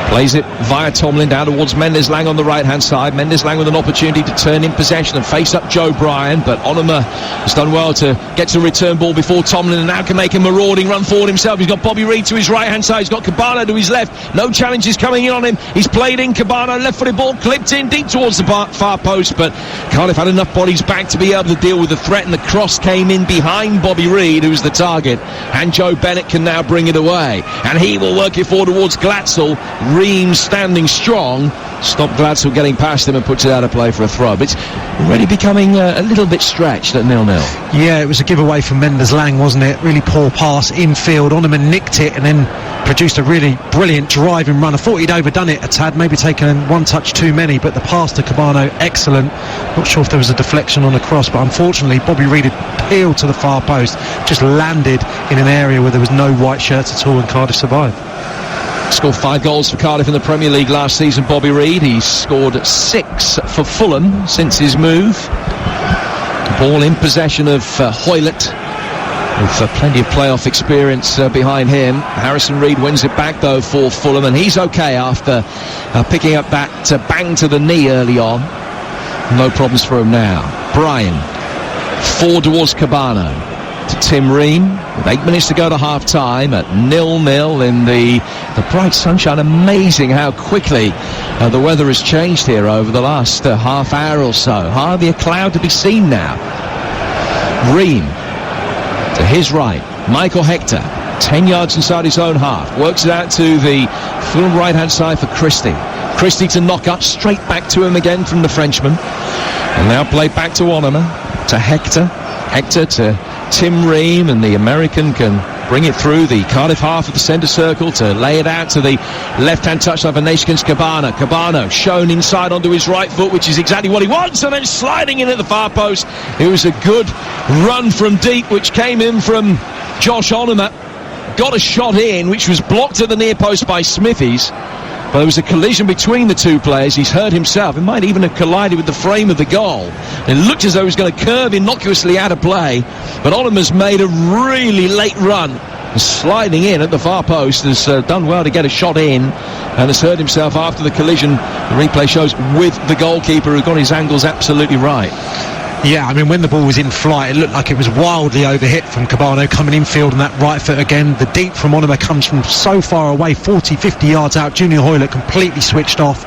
Plays it via Tomlin down towards Mendes-Lang on the right-hand side. Mendes-Lang with an opportunity to turn in possession and face up Joe Bryan, but Onuma has done well to get to the return ball before Tomlin, and now can make a marauding run forward himself. He's got Bobby Reid to his right-hand side. He's got Cabano to his left. No challenges coming in on him. He's played in. Cabano, left-footed ball, clipped in deep towards the far post, but Cardiff had enough bodies back to be able to deal with the threat, and the cross came in behind Bobby Reid, who's the target, and Joe Bennett can now bring it away, and he will work it forward towards Glatzel. Ream standing strong, stopped Glatzel getting past him and puts it out of play for a throw. But it's already becoming a little bit stretched at 0-0. Yeah, it was a giveaway from Mendes-Lang, wasn't it? Really poor pass infield. Onneman nicked it and then produced a really brilliant driving run. I thought he'd overdone it a tad, maybe taken one touch too many, but the pass to Cabano, excellent. Not sure if there was a deflection on the cross, but unfortunately Bobby Reid had peeled to the far post, just landed in an area where there was no white shirts at all, and Cardiff survived. Scored 5 goals for Cardiff in the Premier League last season, Bobby Reid. He's scored 6 for Fulham since his move. The ball in possession of Hoylett. with plenty of playoff experience behind him. Harrison Reed wins it back though for Fulham, and he's okay after picking up that bang to the knee early on. No problems for him now. Bryan forward towards Cabano to Tim Ream with 8 minutes to go to half time at 0-0 in the bright sunshine. Amazing how quickly the weather has changed here over the last half hour or so. Hardly a cloud to be seen now. Ream to his right, Michael Hector, 10 yards inside his own half, works it out to the Fulham right hand side for Christie. Christie to knock up, straight back to him again from the Frenchman, and now play back to Onoma, to Hector to Tim Ream, and the American can bring it through the Cardiff half of the centre circle to lay it out to the left-hand touchline for Nation against Cabano. Cabano shown inside onto his right foot, which is exactly what he wants, and then sliding in at the far post. It was a good run from deep, which came in from Josh Onoma. Got a shot in, which was blocked at the near post by Smithies. But there was a collision between the two players. He's hurt himself. It might even have collided with the frame of the goal. It looked as though he was going to curve innocuously out of play. But Onoma's made a really late run. Sliding in at the far post, has done well to get a shot in, and has hurt himself after the collision. The replay shows with the goalkeeper, who got his angles absolutely right. Yeah, I mean, when the ball was in flight, it looked like it was wildly overhit from Cabano, coming infield on that right foot again. The deep from Onoma comes from so far away, 40, 50 yards out. Junior Hoylett completely switched off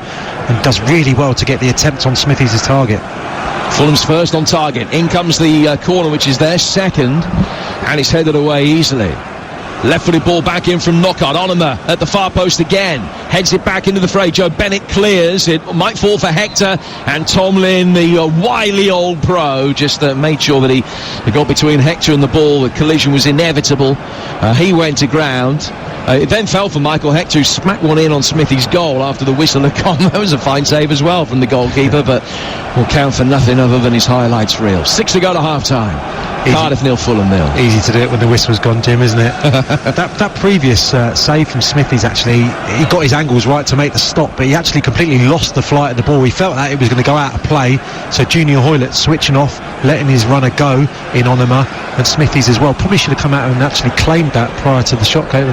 and does really well to get the attempt on Smithies' target. Fulham's first on target. In comes the corner, which is their second, and it's headed away easily. Left-footed ball back in from Knockaert. Onoma at the far post again. Heads it back into the fray. Joe Bennett clears. It might fall for Hector. And Tomlin, the wily old pro, just made sure that he got between Hector and the ball. The collision was inevitable. He went to ground. It then fell for Michael Hector, who smacked one in on Smithy's goal after the whistle had gone. That was a fine save as well from the goalkeeper, but will count for nothing other than his highlights reel. 6 to go to half-time. Cardiff 0, Fulham 0. Easy to do it when the whistle's gone, Jim, isn't it? that previous save from Smithies, actually, he got his angles right to make the stop, but he actually completely lost the flight of the ball. He felt that it was going to go out of play, so Junior Hoylett switching off, letting his runner go in Onoma, and Smithies as well. Probably should have come out and actually claimed that prior to the shot going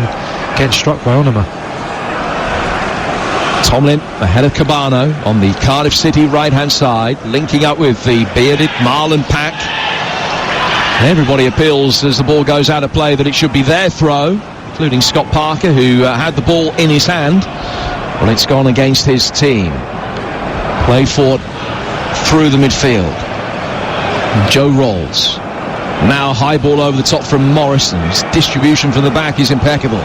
getting struck by Onoma. Tomlin ahead of Cabano on the Cardiff City right-hand side, linking up with the bearded Marlon Pack. Everybody appeals as the ball goes out of play that it should be their throw, including Scott Parker, who had the ball in his hand. Well, it's gone against his team. Played forward through the midfield. Joe Rolls. Now high ball over the top from Morrison. His distribution from the back is impeccable.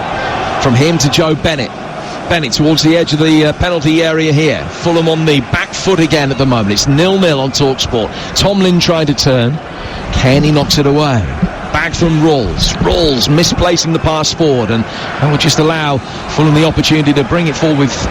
From him to Joe Bennett. Bennett towards the edge of the penalty area here. Fulham on the back foot again at the moment. It's 0-0 on Talksport. Tomlin trying to turn. Kenny knocks it away. Back from Rawls misplacing the pass forward, and that will just allow Fulham the opportunity to bring it forward with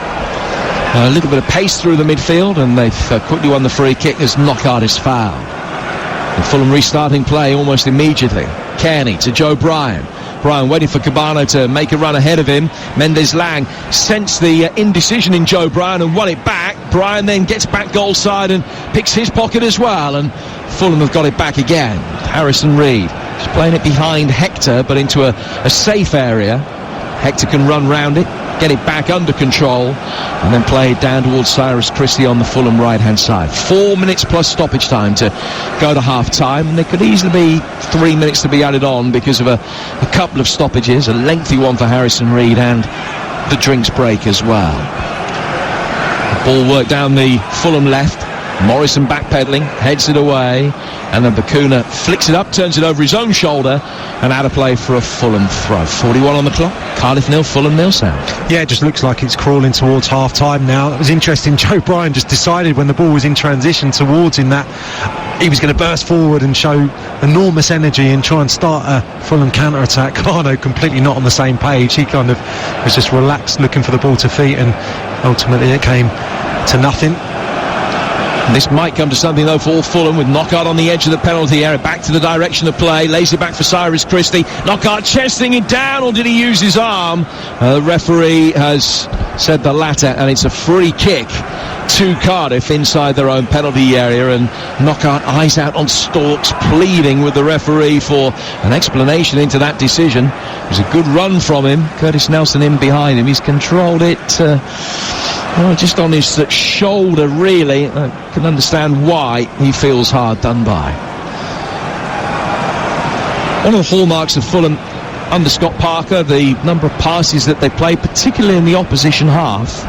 a little bit of pace through the midfield, and they've quickly won the free kick as Knockaert is fouled. And Fulham restarting play almost immediately. Kearney to Joe Bryan. Bryan waiting for Cabano to make a run ahead of him. Mendes Lang sensed the indecision in Joe Bryan and won it back. Bryan then gets back goal side and picks his pocket as well, and Fulham have got it back again. Harrison Reed just playing it behind Hector, but into a safe area. Hector can run round it, get it back under control, and then play it down towards Cyrus Christie on the Fulham right-hand side. 4 minutes plus stoppage time to go to half-time, and there could easily be 3 minutes to be added on because of a couple of stoppages, a lengthy one for Harrison Reed and the drinks break as well. The ball worked down the Fulham left. Morrison backpedaling, heads it away, and then Bakuna flicks it up, turns it over his own shoulder, and out of play for a Fulham throw. 41 on the clock. Cardiff 0, Fulham 0 sound. Yeah, it just looks like it's crawling towards half-time now. That was interesting. Joe Bryan just decided when the ball was in transition towards him that he was going to burst forward and show enormous energy and try and start a Fulham counter-attack. Carno completely not on the same page. He kind of was just relaxed, looking for the ball to feet, and ultimately it came to nothing. This might come to something though for Fulham, with Knockaert on the edge of the penalty area, back to the direction of play, lays it back for Cyrus Christie. Knockaert chesting it down, or did he use his arm? The referee has said the latter, and it's a free kick to Cardiff inside their own penalty area, and Knockaert eyes out on stalks, pleading with the referee for an explanation into that decision. It was a good run from him. Curtis Nelson in behind him. He's controlled it just on his shoulder, really. I can understand why he feels hard done by. One of the hallmarks of Fulham under Scott Parker, the number of passes that they play, particularly in the opposition half.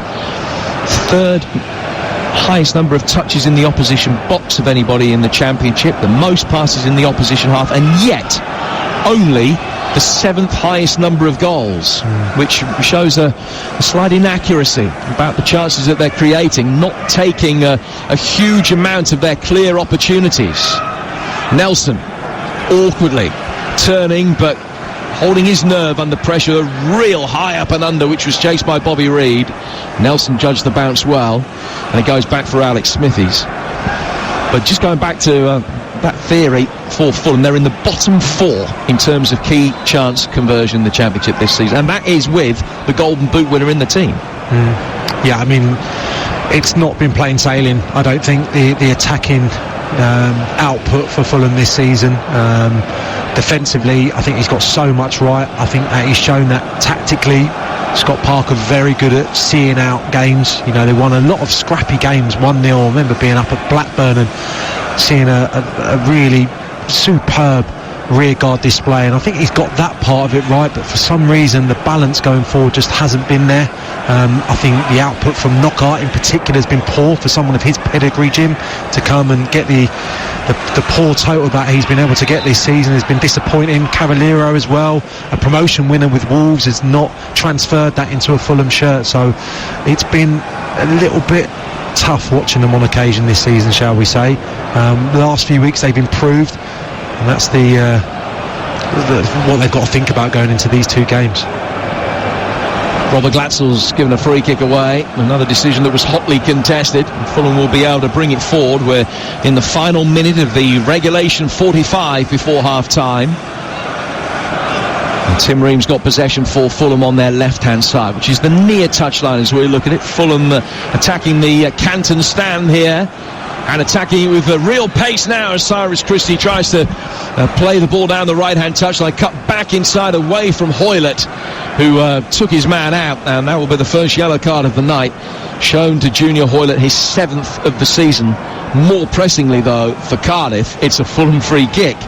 Third highest number of touches in the opposition box of anybody in the Championship, the most passes in the opposition half, and yet only the 7th highest number of goals, which shows a slight inaccuracy about the chances that they're creating, not taking a huge amount of their clear opportunities. Nelson, awkwardly turning, but holding his nerve under pressure, real high up and under, which was chased by Bobby Reid. Nelson judged the bounce well, and it goes back for Alex Smithies. But just going back to that theory for Fulham, they're in the bottom 4 in terms of key chance conversion in the Championship this season, and that is with the Golden Boot winner in the team. Yeah, I mean, it's not been plain sailing, I don't think, the attacking output for Fulham this season. Defensively, I think he's got so much right. I think that he's shown that tactically Scott Parker very good at seeing out games. You know, they won a lot of scrappy games, 1-0. I remember being up at Blackburn and seeing a really superb rearguard display, and I think he's got that part of it right, but for some reason the balance going forward just hasn't been there. I think the output from Knockaert in particular has been poor for someone of his pedigree, Jim, to come and get the poor total that he's been able to get this season has been disappointing. Cavallero as well, a promotion winner with Wolves, has not transferred that into a Fulham shirt, so it's been a little bit tough watching them on occasion this season, shall we say. The last few weeks they've improved, and that's what they've got to think about going into these 2 games. Robert Glatzel's given a free kick away, another decision that was hotly contested. Fulham will be able to bring it forward. We're in the final minute of the regulation 45 before half-time. And Tim Ream's got possession for Fulham on their left-hand side, which is the near touchline as we look at it. Fulham attacking the Canton stand here, and attacking it with real pace now as Cyrus Christie tries to play the ball down the right-hand touchline, cut back inside away from Hoylett, who took his man out, and that will be the first yellow card of the night shown to Junior Hoylett, his 7th of the season. More pressingly though, for Cardiff, it's a Fulham free kick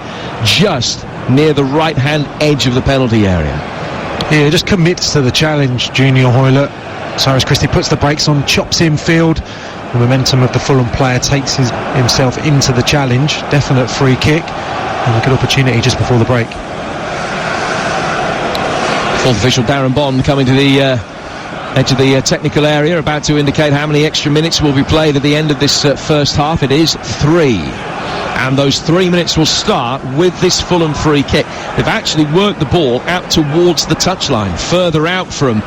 just near the right-hand edge of the penalty area. Yeah, just commits to the challenge, Junior Hoylett. Cyrus Christie puts the brakes on, chops infield. The momentum of the Fulham player takes himself into the challenge. Definite free kick, and a good opportunity just before the break. 4th official Darren Bond coming to the edge of the technical area, about to indicate how many extra minutes will be played at the end of this first half. It is 3. And those 3 minutes will start with this Fulham free kick. They've actually worked the ball out towards the touchline, further out from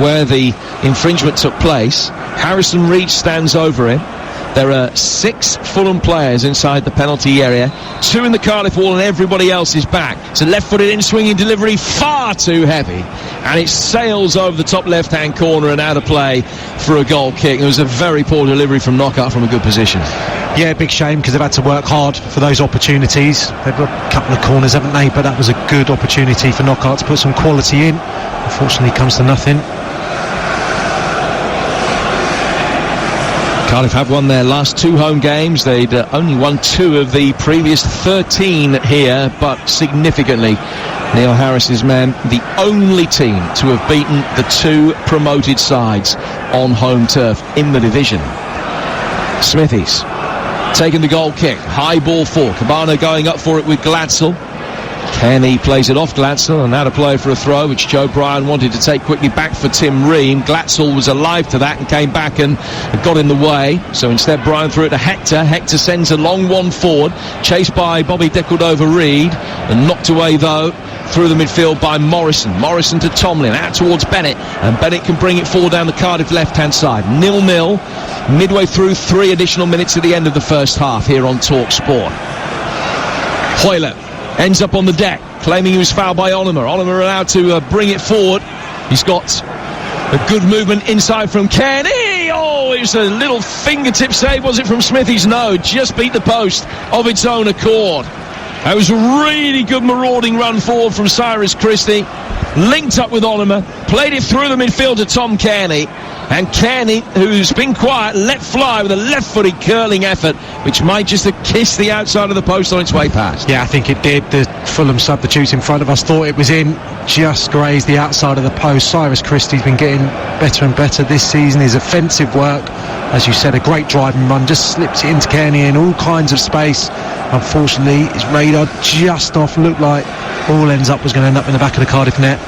where the infringement took place. Harrison Reed stands over him. There are 6 Fulham players inside the penalty area, 2 in the Cardiff wall, and everybody else is back. It's a left-footed in-swinging delivery, far too heavy, and it sails over the top left-hand corner and out of play for a goal kick. It was a very poor delivery from Knockaert from a good position. Yeah, big shame, because they've had to work hard for those opportunities. They've got a couple of corners, haven't they? But that was a good opportunity for Knockaert to put some quality in. Unfortunately, it comes to nothing. Cardiff have won their last 2 home games. They'd only won 2 of the previous 13 here, but significantly, Neil Harris's men, the only team to have beaten the 2 promoted sides on home turf in the division. Smithies taking the goal kick, high ball for Cabana, going up for it with Glatzel. Kenny plays it off Glatzel, and now to play for a throw, which Joe Bryan wanted to take quickly back for Tim Ream. Glatzel was alive to that and came back and got in the way. So instead, Bryan threw it to Hector. Hector sends a long one forward, chased by Bobby Decordova-Reid, and knocked away, though, through the midfield by Morrison. Morrison to Tomlin, out towards Bennett, and Bennett can bring it forward down the Cardiff left-hand side. 0-0, midway through 3 additional minutes at the end of the first half here on Talksport. Hoylett ends up on the deck, claiming he was fouled by Olimer. Olimer allowed to bring it forward. He's got a good movement inside from Kenny. Oh, Oh, it was a little fingertip save, was it, from Smithies? No, just beat the post of its own accord. That was a really good marauding run forward from Cyrus Christie. Linked up with Onomer, played it through the midfield to Tom Kearney. And Kearney, who's been quiet, let fly with a left-footed curling effort, which might just have kissed the outside of the post on its way past. Yeah, I think it did. The Fulham substitute in front of us thought it was in, just grazed the outside of the post. Cyrus Christie's been getting better and better this season. His offensive work, as you said, a great driving run, just slips it into Kearney in all kinds of space. Unfortunately, his radar just off, looked like all ends up was going to end up in the back of the Cardiff net.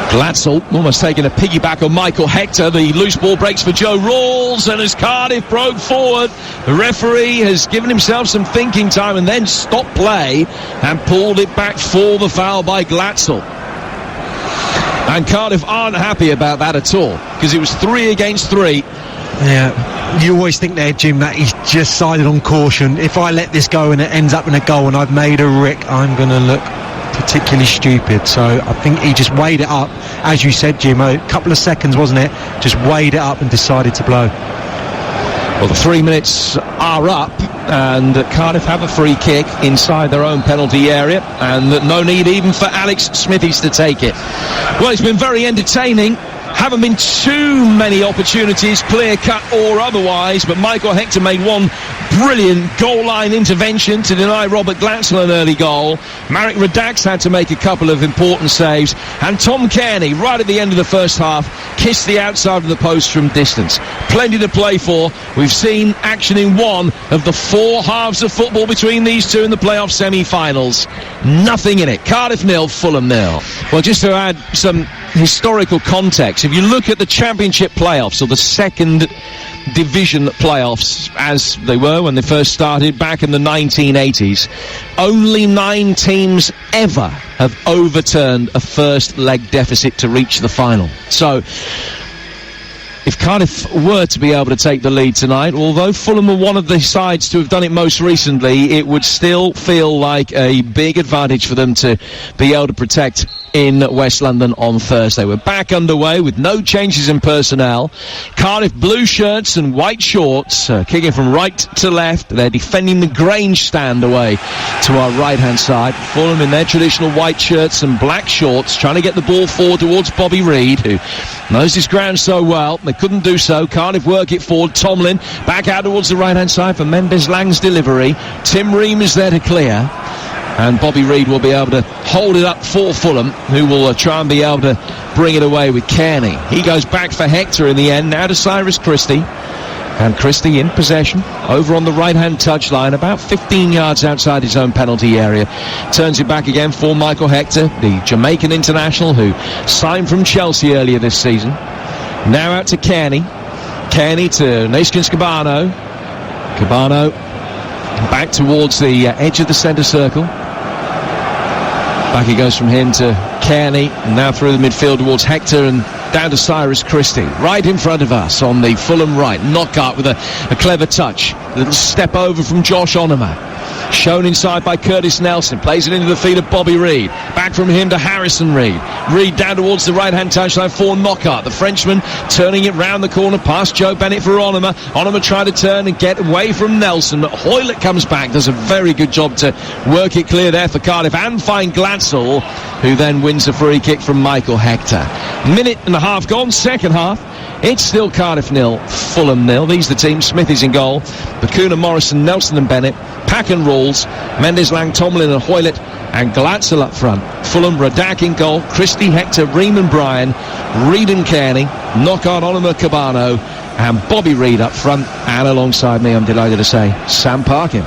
Glatzel almost taking a piggyback on Michael Hector. The loose ball breaks for Joe Rawls, and as Cardiff broke forward, the referee has given himself some thinking time and then stopped play and pulled it back for the foul by Glatzel. And Cardiff aren't happy about that at all, because it was 3 against 3. Yeah, you always think there, Jim, that he's just sided on caution. If I let this go and it ends up in a goal and I've made a rick, I'm going to look particularly stupid. So I think he just weighed it up, as you said, Jim, a couple of seconds, wasn't it? Just weighed it up and decided to blow. Well, the 3 minutes are up, and Cardiff have a free kick inside their own penalty area, and no need even for Alex Smithies to take it. Well, it's been very entertaining. Haven't been too many opportunities, clear-cut or otherwise, but Michael Hector made one brilliant goal-line intervention to deny Robert Glatzel an early goal. Marek Radax had to make a couple of important saves, and Tom Kearney, right at the end of the first half, kissed the outside of the post from distance. Plenty to play for. We've seen action in one of the 4 halves of football between these two in the playoff semi-finals. Nothing in it. Cardiff 0, Fulham 0. Well, just to add some historical context, if you look at the Championship playoffs, or the second division playoffs as they were when they first started back in the 1980s, only 9 teams ever have overturned a first leg deficit to reach the final. So if Cardiff were to be able to take the lead tonight, although Fulham were one of the sides to have done it most recently, it would still feel like a big advantage for them to be able to protect in West London on Thursday. We're back underway with no changes in personnel. Cardiff blue shirts and white shorts, kicking from right to left. They're defending the Grange stand away to our right-hand side. Fulham in their traditional white shirts and black shorts, trying to get the ball forward towards Bobby Reid, who knows his ground so well. They couldn't do so. Cardiff work it forward. Tomlin back out towards the right-hand side for Mendes Lang's delivery. Tim Ream is there to clear. And Bobby Reid will be able to hold it up for Fulham, who will try and be able to bring it away with Kearney. He goes back for Hector in the end, now to Cyrus Christie. And Christie in possession, over on the right-hand touchline, about 15 yards outside his own penalty area. Turns it back again for Michael Hector, the Jamaican international who signed from Chelsea earlier this season. Now out to Kearney. Kearney to Naskins Cabano. Cabano back towards the edge of the centre circle. Back he goes from him to Kearney, and now through the midfield towards Hector and down to Cyrus Christie. Right in front of us on the Fulham right. Knockout with a clever touch. A little step over from Josh Onomer. Shown inside by Curtis Nelson. Plays it into the feet of Bobby Reid. Back from him to Harrison Reid. Reid down towards the right-hand touchline for Knockout. The Frenchman turning it round the corner past Joe Bennett for Onomer. Onomer trying to turn and get away from Nelson. But Hoylett comes back. Does a very good job to work it clear there for Cardiff and find Glatzel, who then wins a free kick from Michael Hector. Minute and a half gone. Second half. It's still Cardiff 0, Fulham 0. These are the teams. Smith is in goal. Bacuna, Morrison, Nelson and Bennett. Pack and Rawls. Mendes Lang, Tomlin and Hoylett. And Glatzel up front. Fulham, Radak in goal. Christie, Hector, Ream and Bryan. Reid and Kearney. Knockout, Onomer, Cabano. And Bobby Reid up front. And alongside me, I'm delighted to say, Sam Parkin.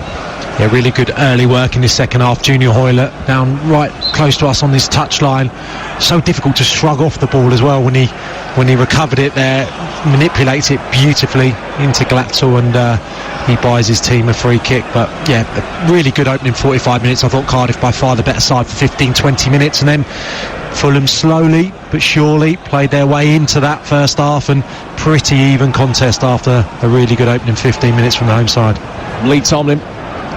Yeah, really good early work in the second half. Junior Hoylett down right close to us on this touchline. So difficult to shrug off the ball as well when he recovered it there. Manipulates it beautifully into Glatzel, and he buys his team a free kick. But yeah, a really good opening 45 minutes. I thought Cardiff by far the better side for 15-20 minutes, and then Fulham slowly but surely played their way into that first half, and pretty even contest after a really good opening 15 minutes from the home side. Lee Tomlin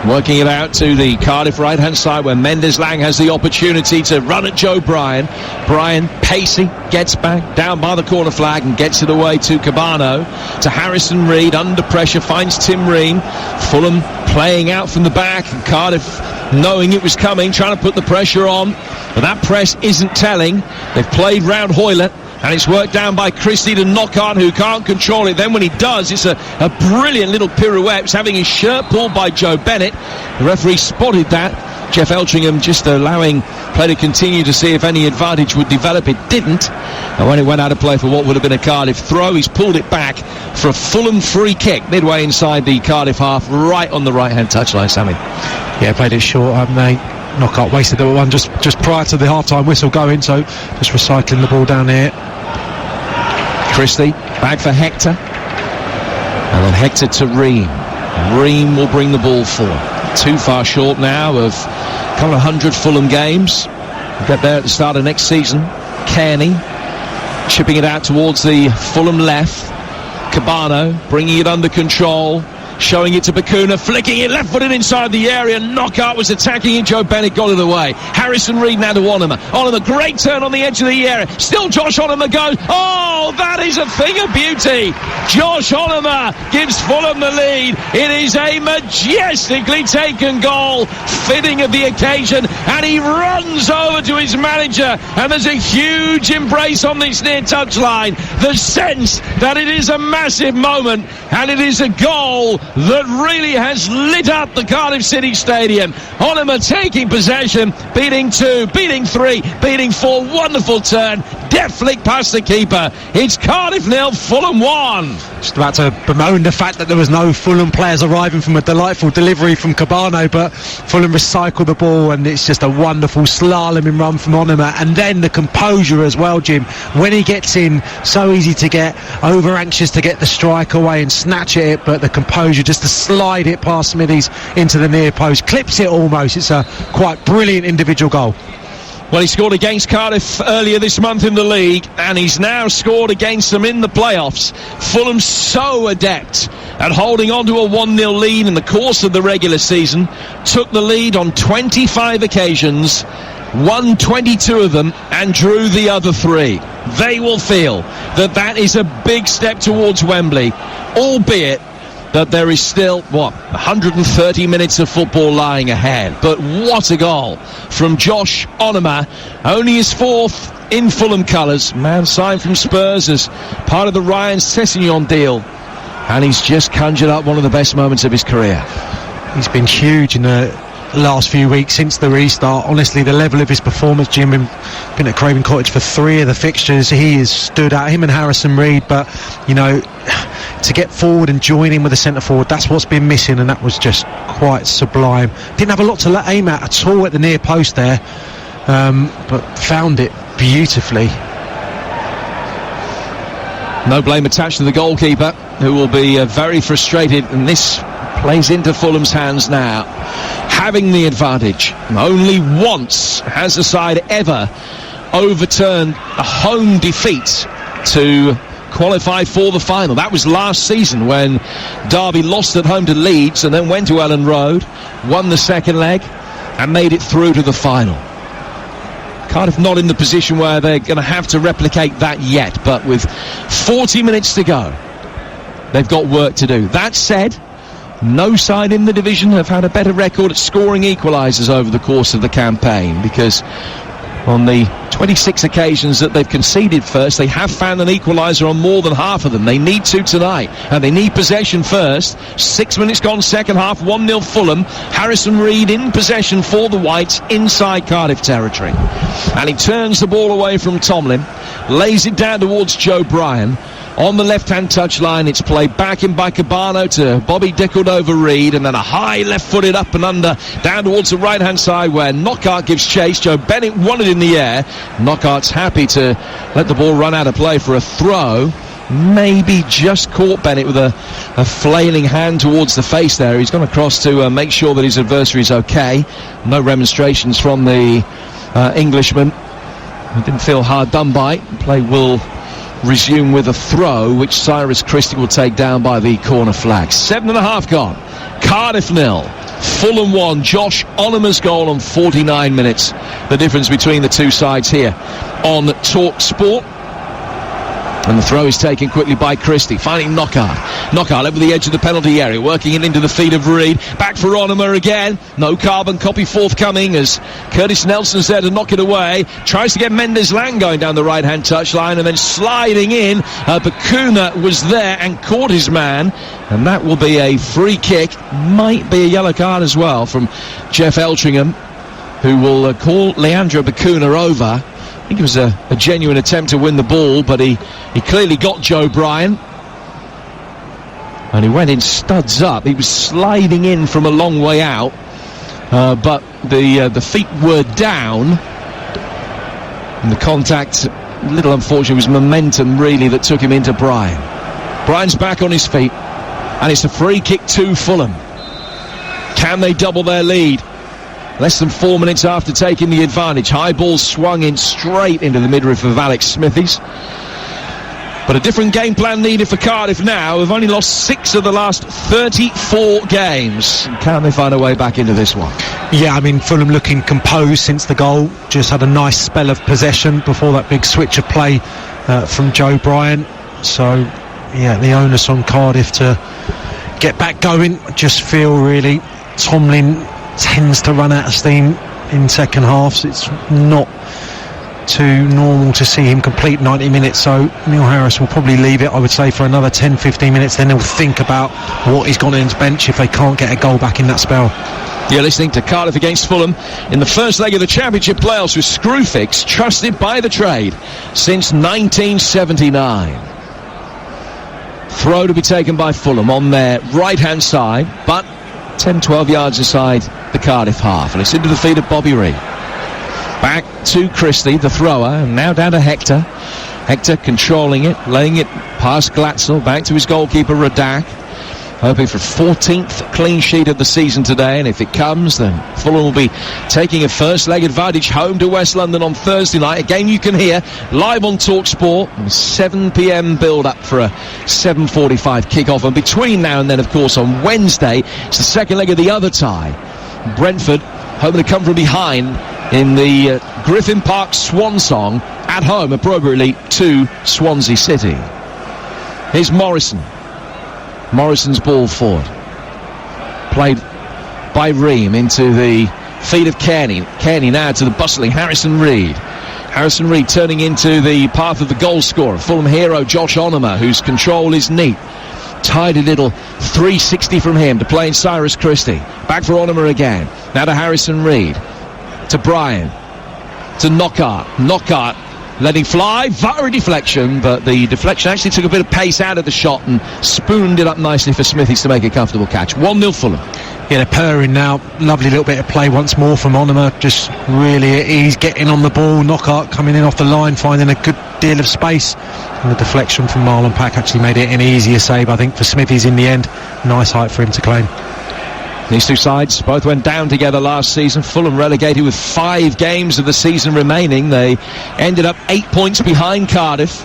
Working it out to the Cardiff right-hand side where Mendes-Lang has the opportunity to run at Joe Bryan. Bryan, pacey, gets back, down by the corner flag and gets it away to Cabano. To Harrison Reed, under pressure, finds Tim Ream. Fulham playing out from the back, and Cardiff, knowing it was coming, trying to put the pressure on. But that press isn't telling. They've played round Hoylett. And it's worked down by Christie to Knockaert, who can't control it. Then when he does, it's a brilliant little pirouette. It's having his shirt pulled by Joe Bennett. The referee spotted that. Jeff Eltringham just allowing play to continue to see if any advantage would develop. It didn't. And when it went out of play for what would have been a Cardiff throw, he's pulled it back for a Fulham free kick midway inside the Cardiff half, right on the right-hand touchline, Sammy. Yeah, played it short, haven't they? Knockaert wasted the one just prior to the half-time whistle going, so just recycling the ball down here. Christie, back for Hector. And then Hector to Ream. Ream will bring the ball forward. Too far short now of a couple of 100 Fulham games. We'll get there at the start of next season. Kearney chipping it out towards the Fulham left. Cabano bringing it under control. Showing it to Bacuna, flicking it left-footed inside the area. Knockaert was attacking it. Joe Bennett got it away. Harrison Reed now to Onomer. Onomer, great turn on the edge of the area. Still Josh Onomer goes. Oh, that is a thing of beauty. Josh Onomer gives Fulham the lead. It is a majestically taken goal, fitting of the occasion, and he runs over to his manager, and there's a huge embrace on this near touchline. The sense that it is a massive moment, and it is a goal that really has lit up the Cardiff City Stadium. Onomer taking possession, beating 2, beating 3, beating 4. Wonderful turn, deft flick past the keeper. It's Cardiff 0, Fulham 1. Just about to bemoan the fact that there was no Fulham players arriving from a delightful delivery from Cabano, but Fulham recycled the ball, and it's just a wonderful slaloming run from Onomer. And then the composure as well, Jim. When he gets in, so easy to get over anxious to get the strike away and snatch at it, but the composure just to slide it past Smithies into the near post, clips it almost. It's a quite brilliant individual goal. Well, he scored against Cardiff earlier this month in the league, and he's now scored against them in the playoffs. Fulham so adept at holding on to a 1-0 lead in the course of the regular season. Took the lead on 25 occasions, won 22 of them, and drew the other 3. They will feel that that is a big step towards Wembley, albeit that there is still, 130 minutes of football lying ahead. But what a goal from Josh Onomer. Only his 4th in Fulham colours. Man signed from Spurs as part of the Ryan Sessegnon deal. And he's just conjured up one of the best moments of his career. He's been huge in the last few weeks since the restart. Honestly, the level of his performance, Jim, been at Craven Cottage for 3 of the fixtures. He has stood out, him and Harrison Reed, but you know, to get forward and join in with the centre forward, that's what's been missing, and that was just quite sublime. Didn't have a lot to aim at all at the near post there, but found it beautifully. No blame attached to the goalkeeper, who will be very frustrated, and this plays into Fulham's hands now, having the advantage. Only once has the side ever overturned a home defeat to qualify for the final. That was last season when Derby lost at home to Leeds and then went to Ellen Road, won the second leg and made it through to the final. Cardiff not in the position where they're going to have to replicate that yet, but with 40 minutes to go, they've got work to do. That said, no side in the division have had a better record at scoring equalisers over the course of the campaign, because on the 26 occasions that they've conceded first, they have found an equaliser on more than half of them. They need to tonight, and they need possession first. 6 minutes gone, second half, 1-0 Fulham. Harrison Reed in possession for the Whites inside Cardiff territory. And he turns the ball away from Tomlin, lays it down towards Joe Bryan. On the left-hand touchline, it's played back in by Cabano to Bobby Dickled over Reed, and then a high left-footed up and under down towards the right-hand side where Knockaert gives chase. Joe Bennett won it in the air. Knockaert's happy to let the ball run out of play for a throw. Maybe just caught Bennett with a flailing hand towards the face there. He's gone across to make sure that his adversary is okay. No remonstrations from the Englishman. He didn't feel hard done by. Play will resume with a throw, which Cyrus Christie will take down by the corner flag. 7.5 gone. Cardiff 0, Fulham 1. Josh Onomer's goal on 49 minutes. The difference between the two sides here on Talksport. And the throw is taken quickly by Christie, finding Knockaert. Knockaert over the edge of the penalty area, working it into the feet of Reid. Back for Onomer again. No carbon copy forthcoming as Curtis Nelson's there to knock it away. Tries to get Mendes-Lang going down the right-hand touchline and then sliding in. Bacuna was there and caught his man. And that will be a free kick. Might be a yellow card as well from Jeff Eltringham, who will call Leandro Bacuna over. I think it was a genuine attempt to win the ball, but he clearly got Joe Bryan. And he went in studs up. He was sliding in from a long way out, but the feet were down. And the contact, a little unfortunate, it was momentum really that took him into Bryan. Bryan's back on his feet, and it's a free kick to Fulham. Can they double their lead? Less than 4 minutes after taking the advantage. High ball swung in straight into the midriff of Alex Smithies. But a different game plan needed for Cardiff now. We've only lost 6 of the last 34 games. Can they find a way back into this one? Yeah, I mean, Fulham looking composed since the goal. Just had a nice spell of possession before that big switch of play from Joe Bryan. So, yeah, the onus on Cardiff to get back going. I just feel really Tomlin tends to run out of steam in second halves. It's not too normal to see him complete 90 minutes, so Neil Harris will probably leave it, I would say, for another 10-15 minutes. Then he'll think about what he's gone in his bench if they can't get a goal back in that spell. You're listening to Cardiff against Fulham in the first leg of the Championship playoffs with Screwfix, trusted by the trade since 1979. Throw to be taken by Fulham on their right-hand side, but 10-12 yards aside the Cardiff half, and it's into the feet of Bobby Reid. Back to Christie, the thrower, and now down to Hector. Hector controlling it, laying it past Glatzel, back to his goalkeeper Radak, hoping for 14th clean sheet of the season today, and if it comes, then Fulham will be taking a first leg advantage home to West London on Thursday night, a game you can hear live on Talksport, 7 p.m. build-up for a 7:45 kick-off, and between now and then, of course, on Wednesday, it's the second leg of the other tie. Brentford hoping to come from behind in the Griffin Park Swan Song at home, appropriately, to Swansea City. Here's Morrison. Morrison's ball forward. Played by Ream into the feet of Kearney. Kearney now to the bustling Harrison Reid. Harrison Reid turning into the path of the goal scorer. Fulham hero Josh Onomer, whose control is neat. Tidy little 360 from him to play in Cyrus Christie. Back for Onomer again. Now to Harrison Reid. To Bryan. To Knockaert. Knockaert letting fly, via a deflection, but the deflection actually took a bit of pace out of the shot and spooned it up nicely for Smithies to make a comfortable catch. 1-0 Fulham. Yeah, they're purring now. Lovely little bit of play once more from Onomer. Just really at ease, getting on the ball. Knockaert coming in off the line, finding a good deal of space. And the deflection from Marlon Pack actually made it an easier save, I think, for Smithies in the end. Nice height for him to claim. These two sides both went down together last season. Fulham relegated with 5 games of the season remaining. They ended up 8 points behind Cardiff.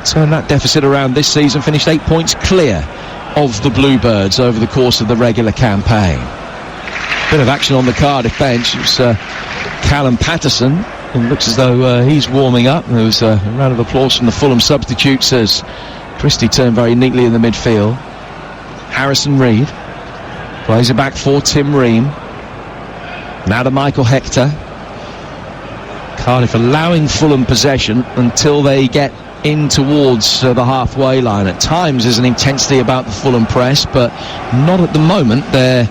Turned that deficit around this season, finished 8 points clear of the Bluebirds over the course of the regular campaign. Bit of action on the Cardiff bench. It's Callum Patterson. It looks as though he's warming up. There was a round of applause from the Fulham substitutes as Christie turned very neatly in the midfield. Harrison Reid plays it back for Tim Ream. Now to Michael Hector. Cardiff allowing Fulham possession until they get in towards the halfway line. At times there's an intensity about the Fulham press, but not at the moment. They're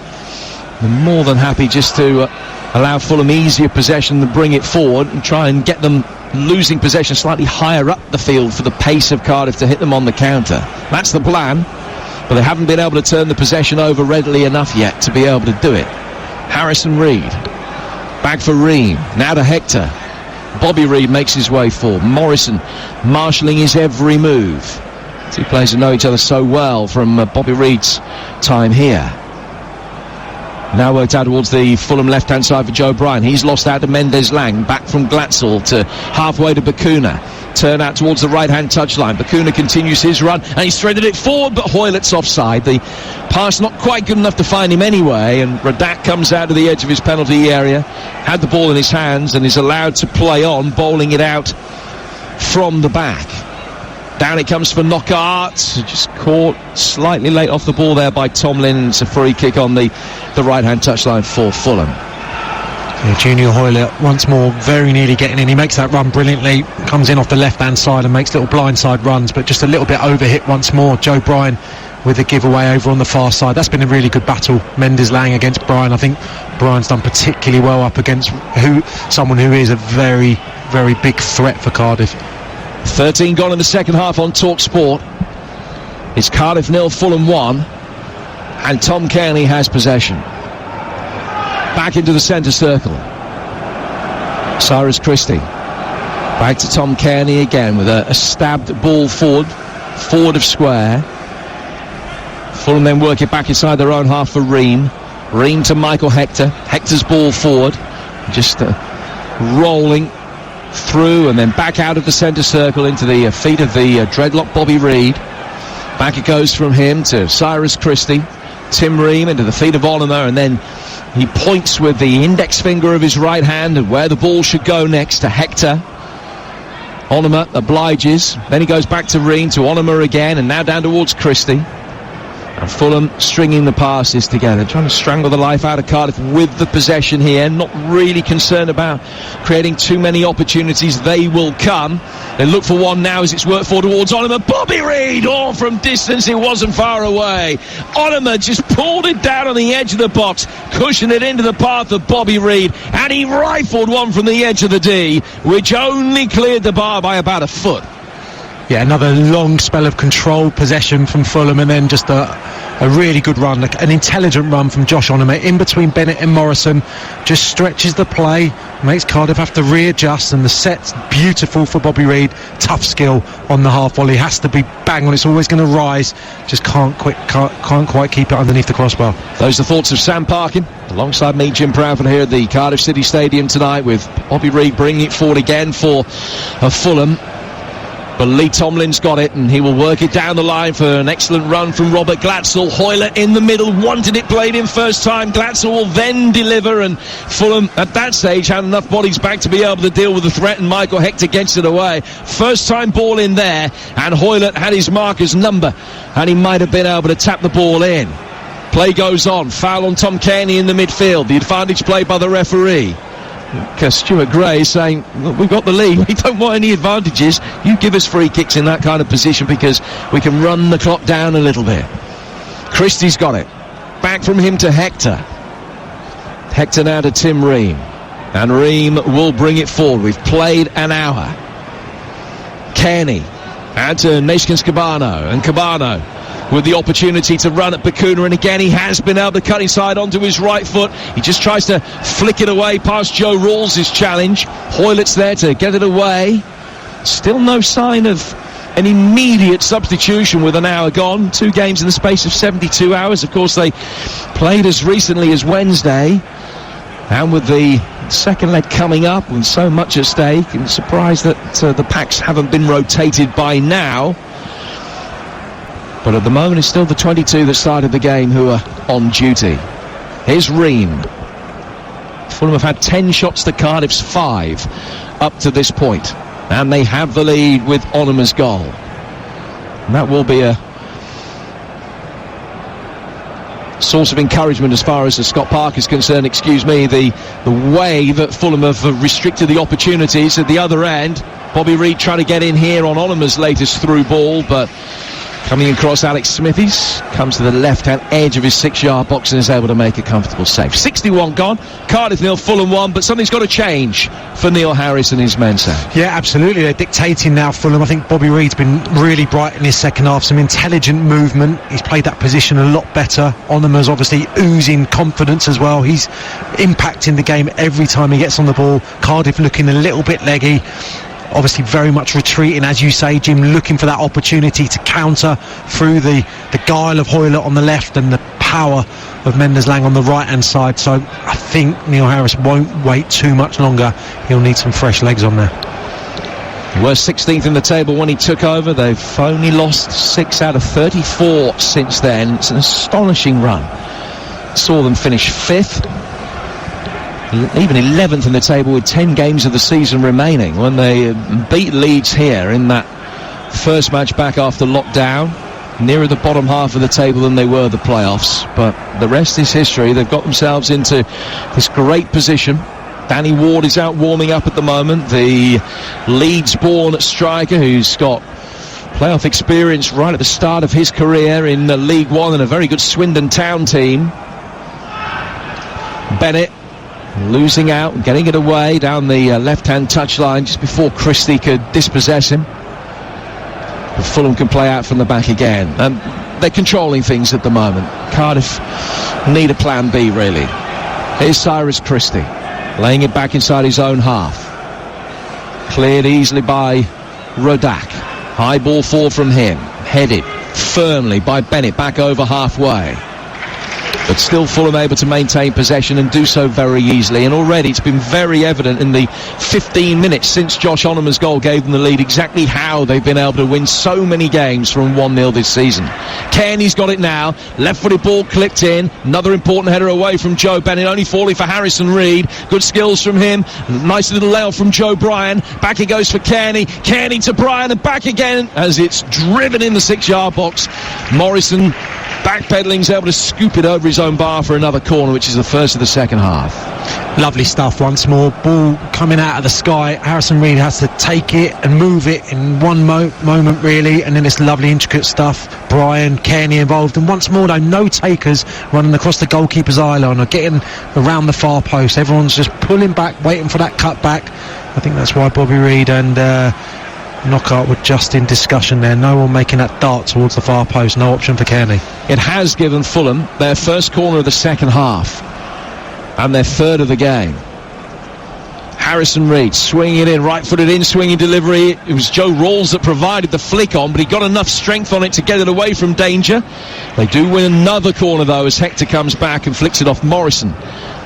more than happy just to allow Fulham easier possession and bring it forward and try and get them losing possession slightly higher up the field for the pace of Cardiff to hit them on the counter. That's the plan, but they haven't been able to turn the possession over readily enough yet to be able to do it. Harrison Reid back for Ream, now to Hector. Bobby Reid makes his way forward. Morrison marshalling his every move. Two players who know each other so well from Bobby Reid's time here. Now worked out towards the Fulham left-hand side for Joe Bryan. He's lost out to Mendes-Lang. Back from Glatzel to halfway to Bacuna. turn out towards the right-hand touchline. Bacuna continues his run, and he's threaded it forward, but Hoylett's offside. The pass not quite good enough to find him anyway, and Radak comes out to the edge of his penalty area, had the ball in his hands, and is allowed to play on, bowling it out from the back. Down it comes for Knockaert, just caught slightly late off the ball there by Tomlin. It's a free kick on the right-hand touchline for Fulham. Yeah, Junior Hoylett once more very nearly getting in. He makes that run brilliantly, comes in off the left-hand side and makes little blindside runs, but just a little bit overhit once more. Joe Bryan with a giveaway over on the far side. That's been a really good battle, Mendes-Lang against Bryan. I think Bryan's done particularly well up against someone who is a very, very big threat for Cardiff. 13 gone in the second half on Talksport. It's Cardiff 0, Fulham 1, and Tom Cairney has possession. Back into the centre circle. Cyrus Christie. Back to Tom Cairney again with a stabbed ball forward of square. Fulham then work it back inside their own half for Ream. Ream to Michael Hector. Hector's ball forward. Just rolling through and then back out of the centre circle into the feet of the dreadlock Bobby Reid. Back it goes from him to Cyrus Christie. Tim Ream into the feet of Onomer, and then he points with the index finger of his right hand at where the ball should go next to Hector. Onomer obliges. Then he goes back to Ream, to Onomer again, and now down towards Christie. And Fulham stringing the passes together, trying to strangle the life out of Cardiff with the possession here. Not really concerned about creating too many opportunities. They will come. They look for one now as it's worked for towards Onomer. Bobby Reid, from distance, it wasn't far away. Onomer just pulled it down on the edge of the box, cushioned it into the path of Bobby Reid, and he rifled one from the edge of the D, which only cleared the bar by about a foot. Yeah, another long spell of controlled possession from Fulham, and then just a really good run, an intelligent run from Josh Onomer in between Bennett and Morrison. Just stretches the play, makes Cardiff have to readjust, and the set's beautiful for Bobby Reid. Tough skill on the half volley, has to be bang on. It's always going to rise, just can't quite keep it underneath the crossbar. Those are the thoughts of Sam Parkin alongside me, Jim Proudfoot, here at the Cardiff City Stadium tonight, with Bobby Reid bringing it forward again for Fulham. But Lee Tomlin's got it, and he will work it down the line for an excellent run from Robert Glatzel. Hoylett in the middle, wanted it played in first time. Glatzel will then deliver, and Fulham at that stage had enough bodies back to be able to deal with the threat, and Michael Hector gets it away. First time ball in there, and Hoylett had his marker's number, and he might have been able to tap the ball in. Play goes on, foul on Tom Cairney in the midfield, the advantage played by the referee. Because Stuart Gray saying, look, we've got the lead, we don't want any advantages, you give us free kicks in that kind of position because we can run the clock down a little bit. Christie's got it, back from him to Hector. Hector now to Tim Ream, and Ream will bring it forward. We've played an hour. Cairney out to Neeskens Cabano, and Cabano with the opportunity to run at Bacuna, and again he has been able to cut inside onto his right foot. He just tries to flick it away past Joe Rawls' challenge. Hoylett's there to get it away. Still no sign of an immediate substitution with an hour gone. 2 games in the space of 72 hours. Of course, they played as recently as Wednesday, and with the second leg coming up with so much at stake, I'm surprised that the packs haven't been rotated by now. But at the moment, it's still the 22 that started the game who are on duty. Here's Ream. Fulham have had 10 shots to Cardiff's 5 up to this point, and they have the lead with Onomer's goal. And that will be a source of encouragement as far as the Scott Park is concerned. The way that Fulham have restricted the opportunities at the other end. Bobby Reid trying to get in here on Onomer's latest through ball, but coming across Alex Smithies, comes to the left-hand edge of his 6-yard box and is able to make a comfortable save. 61 gone, Cardiff 0, Fulham 1, but something's got to change for Neil Harris and his men, Sam. Yeah, absolutely. They're dictating now, Fulham. I think Bobby Reid's been really bright in his second half, some intelligent movement. He's played that position a lot better. Onomer's obviously oozing confidence as well. He's impacting the game every time he gets on the ball. Cardiff looking a little bit leggy. Obviously very much retreating, as you say, Jim, looking for that opportunity to counter through the guile of Hoylett on the left and the power of Mendes-Lang on the right-hand side. So I think Neil Harris won't wait too much longer. He'll need some fresh legs on there. Were 16th in the table when he took over. They've only lost 6 out of 34 since then. It's an astonishing run. Saw them finish 5th, even 11th in the table with 10 games of the season remaining when they beat Leeds here in that first match back after lockdown. Nearer the bottom half of the table than they were the playoffs, but the rest is history. They've got themselves into this great position. Danny Ward is out warming up at the moment, the Leeds-born striker who's got playoff experience right at the start of his career in League One and a very good Swindon Town team. Bennett losing out, getting it away down the left-hand touchline just before Christie could dispossess him. But Fulham can play out from the back again. They're controlling things at the moment. Cardiff need a plan B, really. Here's Cyrus Christie, laying it back inside his own half. Cleared easily by Rodak. High ball forward from him. Headed firmly by Bennett back over halfway. But still Fulham able to maintain possession and do so very easily. And already it's been very evident in the 15 minutes since Josh Onama's goal gave them the lead exactly how they've been able to win so many games from 1-0 this season. Kearney's got it now. Left-footed ball clipped in. Another important header away from Joe Bennett. Only falling for Harrison Reed. Good skills from him. Nice little layoff from Joe Bryan. Back it goes for Kearney. Kearney to Bryan and back again as it's driven in the 6-yard box. Morrison backpedaling's able to scoop it over his own bar for another corner, which is the first of the second half. Lovely stuff once more. Ball coming out of the sky. Harrison Reed has to take it and move it in one moment really, and then this lovely intricate stuff. Bryan, Kearney involved, and once more though, no takers running across the goalkeeper's eye line or getting around the far post. Everyone's just pulling back, waiting for that cut back. I think that's why Bobby Reed and Knockout were just in discussion there. No one making that dart towards the far post. No option for Kearney. It has given Fulham their first corner of the second half and their third of the game. Harrison Reed swinging it in, right-footed in, swinging delivery. It was Joe Rawls that provided the flick on, but he got enough strength on it to get it away from danger. They do win another corner though as Hector comes back and flicks it off Morrison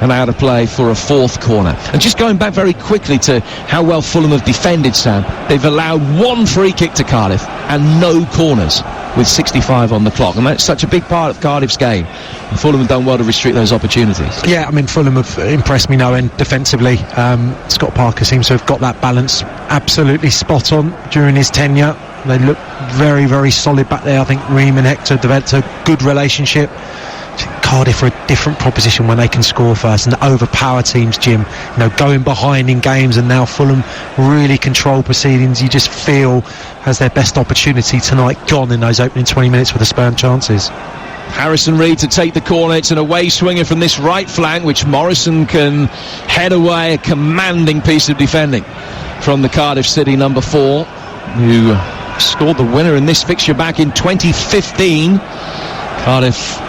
and out of play for a fourth corner. And just going back very quickly to how well Fulham have defended, Sam, they've allowed one free kick to Cardiff and no corners with 65 on the clock, and that's such a big part of Cardiff's game, and Fulham have done well to restrict those opportunities. Yeah, I mean, Fulham have impressed me no end defensively. Scott Parker seems to have got that balance absolutely spot on during his tenure. They look very, very solid back there. I think Ream and Hector developed a good relationship. Cardiff are a different proposition when they can score first and overpower teams, Jim. You know, going behind in games, and now Fulham really control proceedings. You just feel has their best opportunity tonight gone in those opening 20 minutes with the spurned chances. Harrison Reed to take the corner. It's an away swinger from this right flank, which Morrison can head away. A commanding piece of defending from the Cardiff City number 4, who scored the winner in this fixture back in 2015. Cardiff,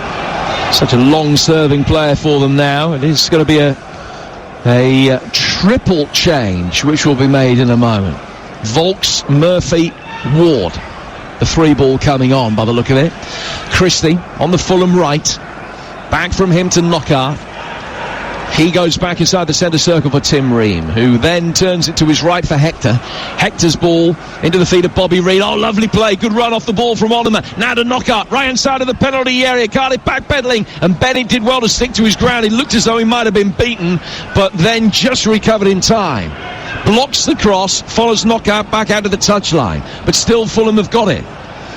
such a long-serving player for them now. It is going to be a triple change, which will be made in a moment. Volks, Murphy, Ward. The free ball coming on by the look of it. Christie on the Fulham right. Back from him to Knockaert. He goes back inside the centre circle for Tim Ream, who then turns it to his right for Hector. Hector's ball into the feet of Bobby Reed. Oh, lovely play. Good run off the ball from Onama. Now to Knockaert, right hand side of the penalty area. Cardiff backpedaling, and Bennett did well to stick to his ground. It looked as though he might have been beaten, but then just recovered in time. Blocks the cross, follows Knockaert back out of the touchline, but still Fulham have got it.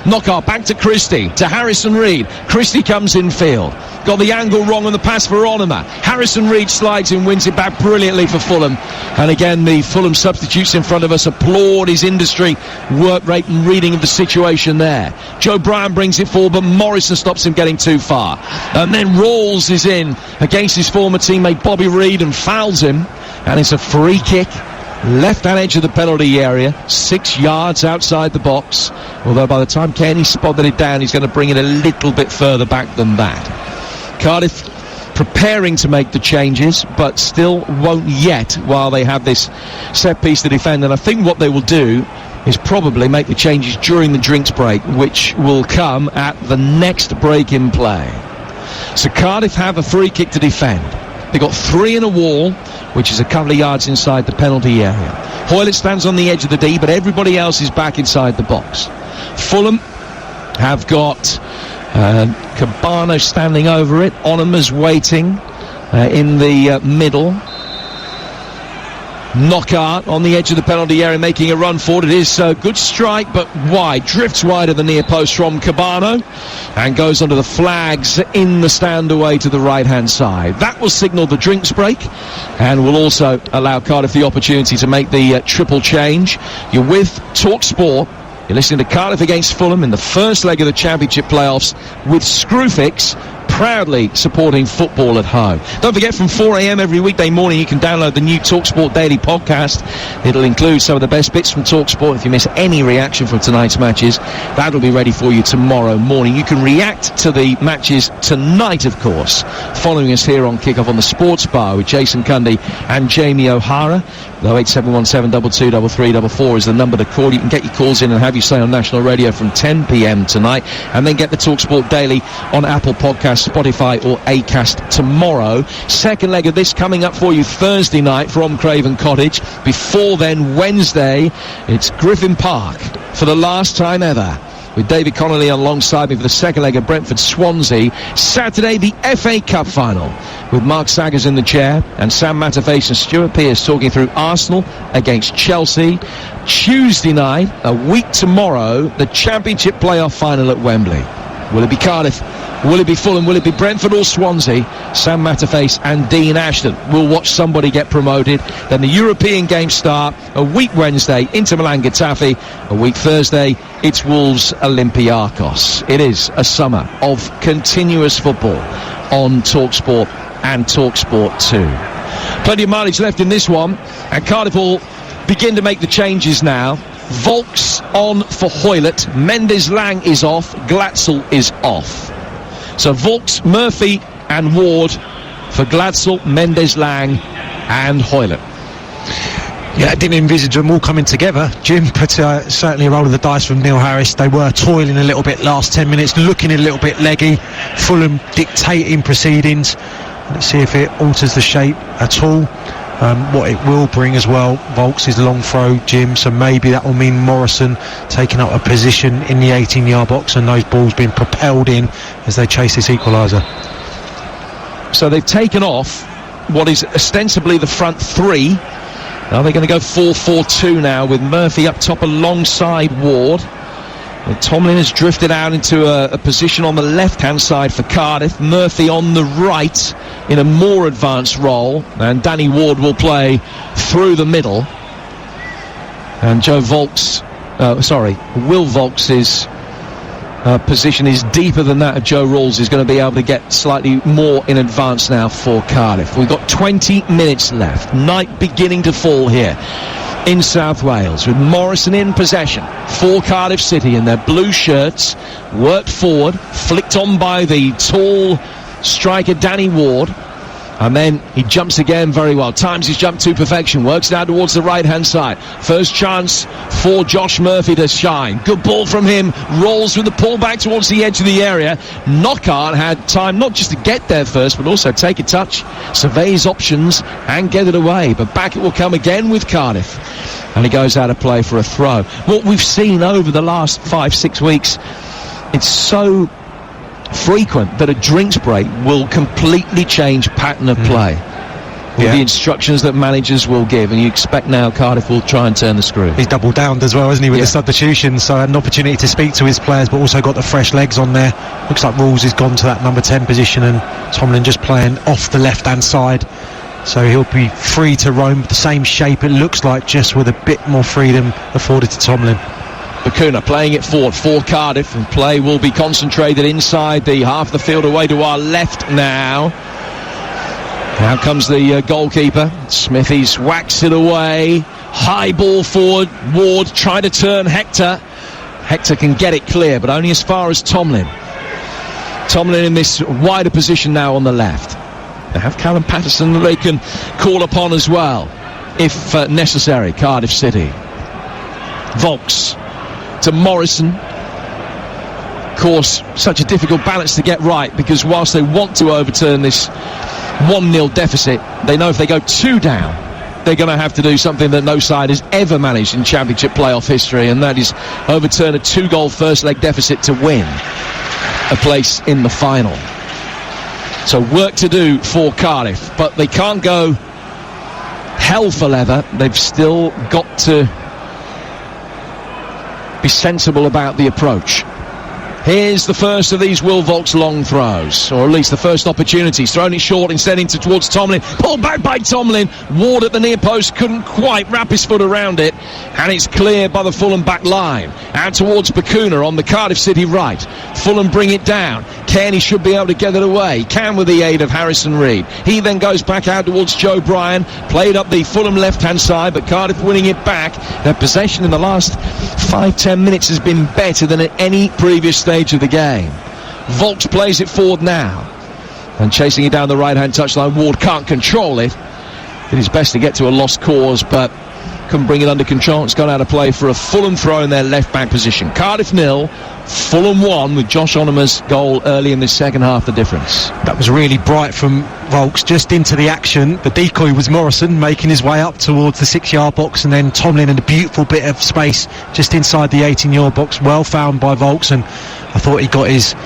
Knockaert back to Christie, to Harrison Reed. Christie comes in field. Got the angle wrong on the pass for Onama. Harrison Reed slides in, wins it back brilliantly for Fulham. And again, the Fulham substitutes in front of us applaud his industry, work rate and reading of the situation there. Joe Bryan brings it forward, but Morrison stops him getting too far. And then Rawls is in against his former teammate Bobby Reed and fouls him. And it's a free kick. Left-hand edge of the penalty area, 6 yards outside the box. Although by the time Kenny spotted it down, he's going to bring it a little bit further back than that. Cardiff preparing to make the changes, but still won't yet while they have this set piece to defend. And I think what they will do is probably make the changes during the drinks break, which will come at the next break in play. So Cardiff have a free kick to defend. They got 3 in a wall, which is a couple of yards inside the penalty area. Hoylett stands on the edge of the D, but everybody else is back inside the box. Fulham have got Cabano standing over it. Onema's waiting in the middle. Knockaert on the edge of the penalty area, making a run forward. It is a good strike, but wide. Drifts wide of the near post from Cabano and goes under the flags in the stand away to the right-hand side. That will signal the drinks break and will also allow Cardiff the opportunity to make the triple change. You're with Talksport. You're listening to Cardiff against Fulham in the first leg of the Championship playoffs with Screwfix, proudly supporting football at home. Don't forget, from 4 a.m. every weekday morning, you can download the new Talksport Daily podcast. It'll include some of the best bits from Talksport. If you miss any reaction from tonight's matches, that'll be ready for you tomorrow morning. You can react to the matches tonight, of course, following us here on Kickoff on the Sports Bar with Jason Cundy and Jamie O'Hara. Though 08717223344 is the number to call. You can get your calls in and have you say on national radio from 10 p.m. tonight, and then get the Talksport Daily on Apple Podcasts, Spotify or Acast tomorrow. Second leg of this coming up for you Thursday night from Craven Cottage. Before then, Wednesday, it's Griffin Park for the last time ever, with David Connolly alongside me for the second leg of Brentford-Swansea. Saturday, the FA Cup final, with Mark Saggers in the chair and Sam Matterface and Stuart Pearce talking through Arsenal against Chelsea. Tuesday night, a week tomorrow, the Championship playoff final at Wembley. Will it be Cardiff? Will it be Fulham? Will it be Brentford or Swansea? Sam Matterface and Dean Ashton will watch somebody get promoted. Then the European games start. A week Wednesday, Inter Milan Getafe. A week Thursday, it's Wolves Olympiacos. It is a summer of continuous football on Talksport and Talksport 2. Plenty of mileage left in this one, and Cardiff will begin to make the changes now. Volks on for Hoylett. Mendes-Lang is off. Glatzel is off. So Volks, Murphy and Ward for Glatzel, Mendes-Lang and Hoylett. Yeah, I didn't envisage them all coming together, Jim, but certainly a roll of the dice from Neil Harris. They were toiling a little bit last 10 minutes, looking a little bit leggy. Fulham dictating proceedings. Let's see if it alters the shape at all. What it will bring as well, Volks is long throw, Jim, so maybe that will mean Morrison taking up a position in the 18-yard box and those balls being propelled in as they chase this equaliser. So they've taken off what is ostensibly the front three. Now they're going to go 4-4-2 now, with Murphy up top alongside Ward. And Tomlin has drifted out into a position on the left-hand side for Cardiff. Murphy on the right in a more advanced role, and Danny Ward will play through the middle. And Will Volks's position is deeper than that of Joe Rawls. Is going to be able to get slightly more in advance now for Cardiff. We've got 20 minutes left. Night beginning to fall here in South Wales, with Morrison in possession for Cardiff City in their blue shirts. Worked forward, flicked on by the tall striker Danny Ward, and then he jumps again very well. Times his jump to perfection. Works down towards the right-hand side. First chance for Josh Murphy to shine. Good ball from him. Rolls with the pull back towards the edge of the area. Knockaert had time not just to get there first, but also take a touch, survey his options and get it away. But back it will come again with Cardiff. And he goes out of play for a throw. What we've seen over the last 5-6 weeks, it's so frequent that a drinks break will completely change pattern of play with the instructions that managers will give, and you expect now Cardiff will try and turn the screw. He's double downed as well, hasn't he, with the substitution, so had an opportunity to speak to his players, but also got the fresh legs on there. Looks like Rawls has gone to that number 10 position, and Tomlin just playing off the left hand side, so he'll be free to roam the same shape, it looks like, just with a bit more freedom afforded to Tomlin. Bacuna playing it forward for Cardiff, and play will be concentrated inside the half of the field away to our left now. Now comes the goalkeeper. Smithies whacks it away. High ball forward. Ward trying to turn Hector. Hector can get it clear, but only as far as Tomlin. Tomlin in this wider position now on the left. They have Callum Patterson that they can call upon as well, if necessary. Cardiff City. Volks to Morrison. Of course, such a difficult balance to get right, because whilst they want to overturn this 1-0 deficit. They know if they go 2 down, they're going to have to do something that no side has ever managed in Championship playoff history, and that is overturn a 2-goal first leg deficit to win a place in the final. So work to do for Cardiff, but they can't go hell for leather. They've still got to be sensible about the approach. Here's the first of these Will Vaulks long throws, or at least the first opportunity. He's thrown it short instead towards Tomlin. Pulled back by Tomlin. Ward at the near post couldn't quite wrap his foot around it, and it's cleared by the Fulham back line. Out towards Bacuna on the Cardiff City right. Fulham bring it down. Kearney should be able to get it away. Can with the aid of Harrison Reed. He then goes back out towards Joe Bryan. Played up the Fulham left-hand side, but Cardiff winning it back. Their possession in the last 5-10 minutes has been better than at any previous stage of the game. Vaulks plays it forward now, and chasing it down the right-hand touchline. Ward can't control it. Did his best to get to a lost cause, but couldn't bring it under control. It's gone out of play for a Fulham throw in their left-back position. Cardiff 0, Fulham 1, with Josh Onoma's goal early in the second half the difference. That was really bright from Vaulks, just into the action. The decoy was Morrison, making his way up towards the 6-yard box, and then Tomlin in a beautiful bit of space just inside the 18-yard box. Well found by Vaulks, and I thought he got his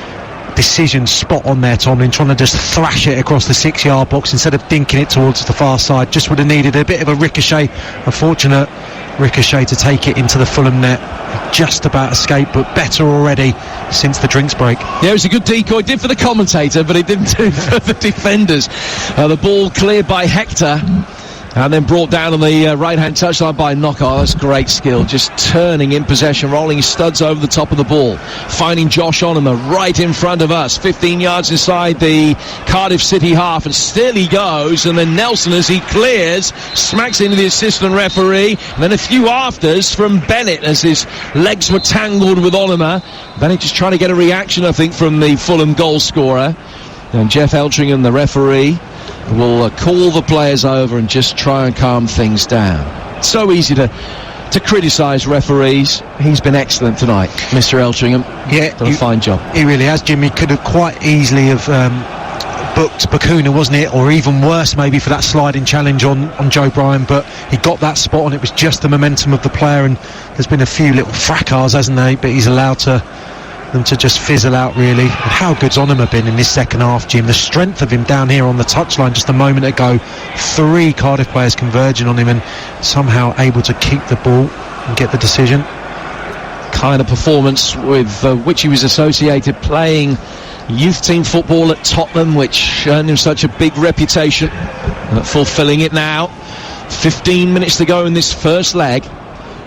decision spot on there, Tomlin, trying to just thrash it across the 6-yard box instead of dinking it towards the far side. Just would have needed a bit of a ricochet, a fortunate ricochet to take it into the Fulham net. Just about escaped, but better already since the drinks break. Yeah, it was a good decoy. Did for the commentator, but it didn't do for the defenders. The ball cleared by Hector, and then brought down on the right-hand touchline by Knockout. That's great skill, just turning in possession, rolling his studs over the top of the ball, finding Josh Onoma right in front of us, 15 yards inside the Cardiff City half, and still he goes, and then Nelson, as he clears, smacks into the assistant referee, and then a few afters from Bennett as his legs were tangled with Onoma. Bennett just trying to get a reaction, I think, from the Fulham goal scorer, and Jeff Eltringham, the referee, will call the players over and just try and calm things down. So easy to criticise referees. He's been excellent tonight, Mr. Eltringham. Yeah, done a fine job. He really has, Jimmy. Could have quite easily have booked Bacuna, wasn't it? Or even worse, maybe, for that sliding challenge on Joe Bryan, but he got that spot on. It was just the momentum of the player, and there's been a few little fracas, hasn't there? But he's allowed them to just fizzle out, really. And how good's Onoma been in this second half, Jim? The strength of him down here on the touchline just a moment ago. 3 Cardiff players converging on him, and somehow able to keep the ball and get the decision. Kind of performance with which he was associated, playing youth team football at Tottenham, which earned him such a big reputation. Fulfilling it now. 15 minutes to go in this first leg.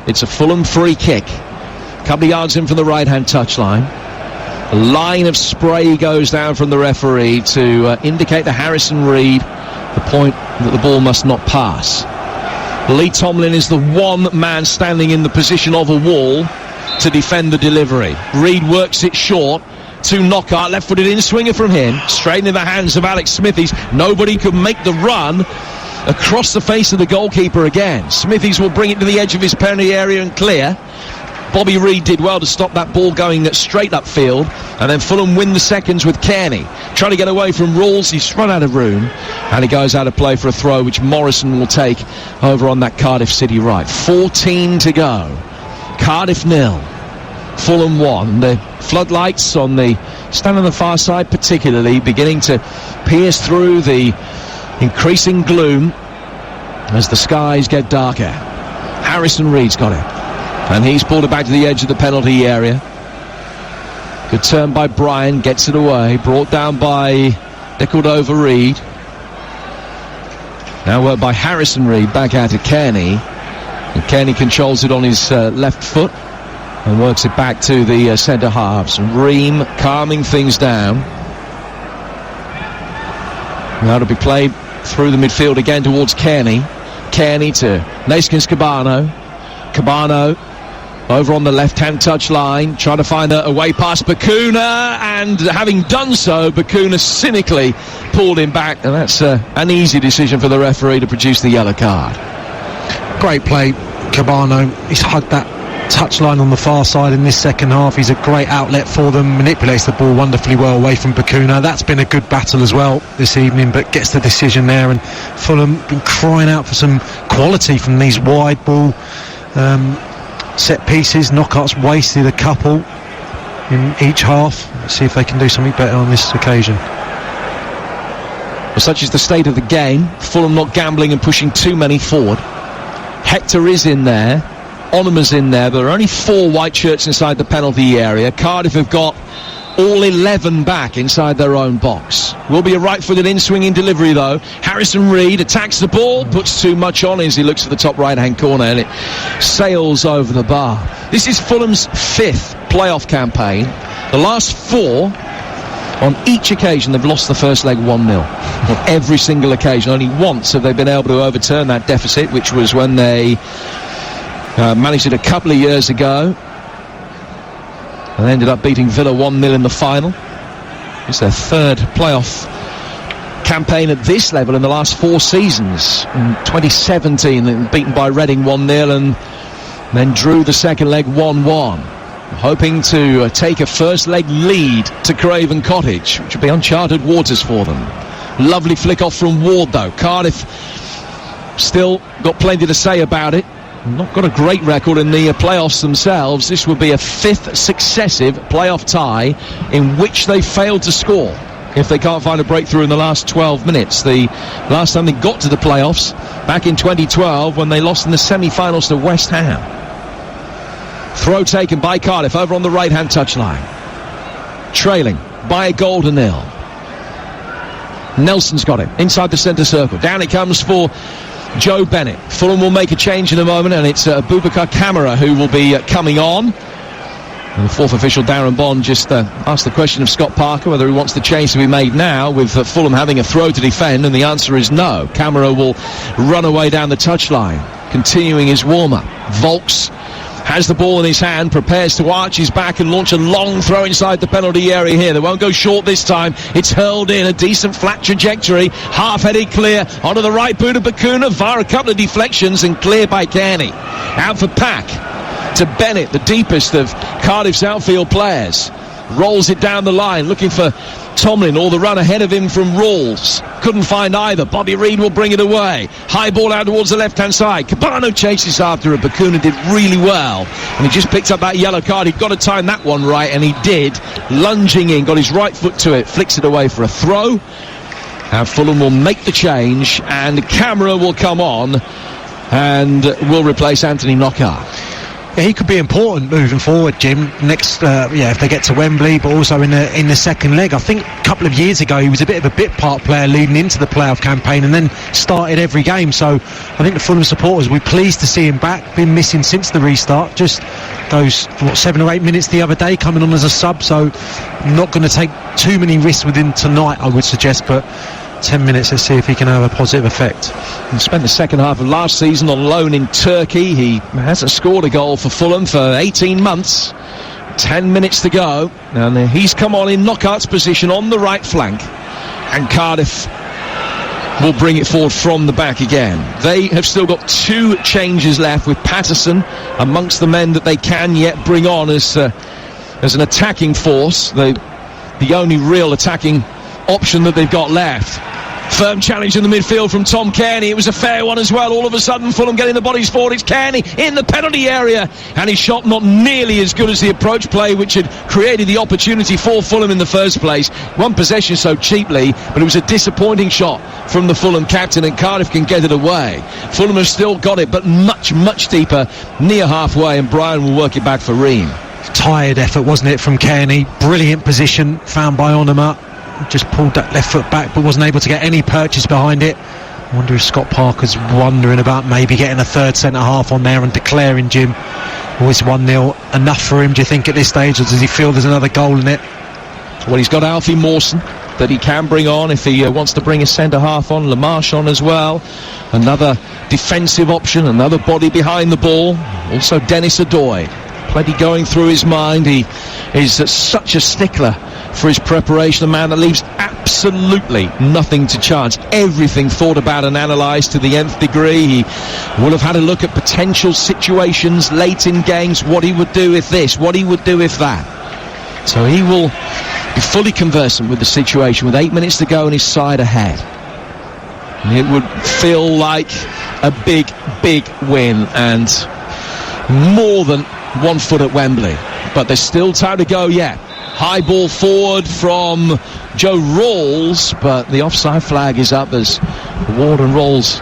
It's a Fulham free kick. Couple of yards in from the right-hand touchline. A line of spray goes down from the referee to indicate to Harrison Reed the point that the ball must not pass. Lee Tomlin is the one man standing in the position of a wall to defend the delivery. Reed works it short to Knockout, left-footed in-swinger from him, straight into the hands of Alex Smithies. Nobody could make the run across the face of the goalkeeper again. Smithies will bring it to the edge of his penalty area and clear. Bobby Reed did well to stop that ball going straight upfield, and then Fulham win the seconds with Kearney trying to get away from Rawls. He's run out of room, and he goes out of play for a throw which Morrison will take over on that Cardiff City right. 14 to go. Cardiff 0, Fulham 1. The floodlights on the stand on the far side particularly beginning to pierce through the increasing gloom as the skies get darker. Harrison Reed's got it, and he's pulled it back to the edge of the penalty area. Good turn by Bryan, gets it away, brought down by Decordova Reed. Now worked by Harrison Reed, back out to Kearney, and Kearney controls it on his left foot and works it back to the centre halves. And Ream calming things down. Now to be played through the midfield again towards Kearney. Kearney to Naskins Cabano over on the left-hand touchline, trying to find a way past Bacuna, and having done so, Bacuna cynically pulled him back, and that's an easy decision for the referee to produce the yellow card. Great play, Cabano. He's hugged that touchline on the far side in this second half. He's a great outlet for them, manipulates the ball wonderfully well away from Bakuna. That's been a good battle as well this evening, but gets the decision there. And Fulham been crying out for some quality from these wide ball set pieces. Knockouts wasted a couple in each half. Let's see if they can do something better on this occasion. Well, such is the state of the game. Fulham not gambling and pushing too many forward. Hector is in there, Onama's in there. There are only 4 white shirts inside the penalty area. Cardiff have got all 11 back inside their own box. Will be a right-footed in-swinging delivery though. Harrison Reed attacks the ball, puts too much on as he looks at the top right-hand corner, and it sails over the bar. This is Fulham's 5th playoff campaign. The last 4, on each occasion they've lost the first leg 1-0. On every single occasion. Only once have they been able to overturn that deficit, which was when they managed it a couple of years ago. And they ended up beating Villa 1-0 in the final. It's their 3rd playoff campaign at this level in the last 4 seasons. In 2017, they were beaten by Reading 1-0 and then drew the second leg 1-1. Hoping to take a first leg lead to Craven Cottage, which would be uncharted waters for them. Lovely flick off from Ward though. Cardiff still got plenty to say about it. Not got a great record in the playoffs themselves. This would be a 5th successive playoff tie in which they failed to score if they can't find a breakthrough in the last 12 minutes. The last time they got to the playoffs back in 2012 when they lost in the semi-finals to West Ham. Throw taken by Cardiff over on the right-hand touchline. Trailing by a goal to 0. Nelson's got it inside the centre circle. Down it comes for Joe Bennett. Fulham will make a change in a moment, and it's Boubacar Kamara who will be coming on. And the 4th official, Darren Bond, just asked the question of Scott Parker whether he wants the change to be made now, with Fulham having a throw to defend, and the answer is no. Kamara will run away down the touchline, continuing his warm-up. Volks has the ball in his hand, prepares to arch his back and launch a long throw inside the penalty area here. They won't go short this time. It's hurled in, a decent flat trajectory, half-headed clear onto the right boot of Bakuna via a couple of deflections and clear by Kearney. Out for Pack to Bennett, the deepest of Cardiff's outfield players. Rolls it down the line, looking for Tomlin or the run ahead of him from Rawls. Couldn't find either. Bobby Reed will bring it away. High ball out towards the left-hand side. Cabano chases after it. Bakuna did really well, and he just picked up that yellow card. He'd got to time that one right, and he did. Lunging in, got his right foot to it, flicks it away for a throw. And Fulham will make the change, and Kamara will come on and will replace Anthony Knockaert. Yeah, he could be important moving forward, Jim. Next, if they get to Wembley, but also in the second leg. I think a couple of years ago he was a bit of a bit part player leading into the playoff campaign, and then started every game. So I think the Fulham supporters will be pleased to see him back. Been missing since the restart. Just those 7 or 8 minutes the other day coming on as a sub. So not going to take too many risks with him tonight, I would suggest, but 10 minutes, let's see if he can have a positive effect. He spent the second half of last season on loan in Turkey. He hasn't scored a goal for Fulham for 18 months. 10 minutes to go, and he's come on in Knockaert's position on the right flank, and Cardiff will bring it forward from the back again. They have still got 2 changes left, with Patterson amongst the men that they can yet bring on as an attacking force, the only real attacking option that they've got left. Firm challenge in the midfield from Tom Kearney. It was a fair one as well. All of a sudden Fulham getting the bodies forward. It's Kearney in the penalty area, and his shot not nearly as good as the approach play which had created the opportunity for Fulham in the first place. One possession so cheaply, but it was a disappointing shot from the Fulham captain, and Cardiff can get it away. Fulham have still got it, but much deeper, near halfway, and Brian will work it back for Ream. Tired effort, wasn't it, from Kearney? Brilliant position found by Onama. Just pulled that left foot back, but wasn't able to get any purchase behind it. I wonder if Scott Parker's wondering about maybe getting a third centre-half on there and declaring, Jim, it's 1-0 enough for him, do you think, at this stage, or does he feel there's another goal in it? Well, he's got Alfie Mawson that he can bring on if he wants to bring a centre-half on. Lamarche on as well. Another defensive option, another body behind the ball. Also Dennis Adoy. Plenty going through his mind. He is such a stickler for his preparation, a man that leaves absolutely nothing to chance. Everything thought about and analysed to the nth degree. He will have had a look at potential situations late in games, what he would do if this, what he would do if that. So he will be fully conversant with the situation with 8 minutes to go and his side ahead. And it would feel like a big, big win and more than 1 foot at Wembley. But there's still time to go yet. High ball forward from Joe Rawls, but the offside flag is up as Ward and Rawls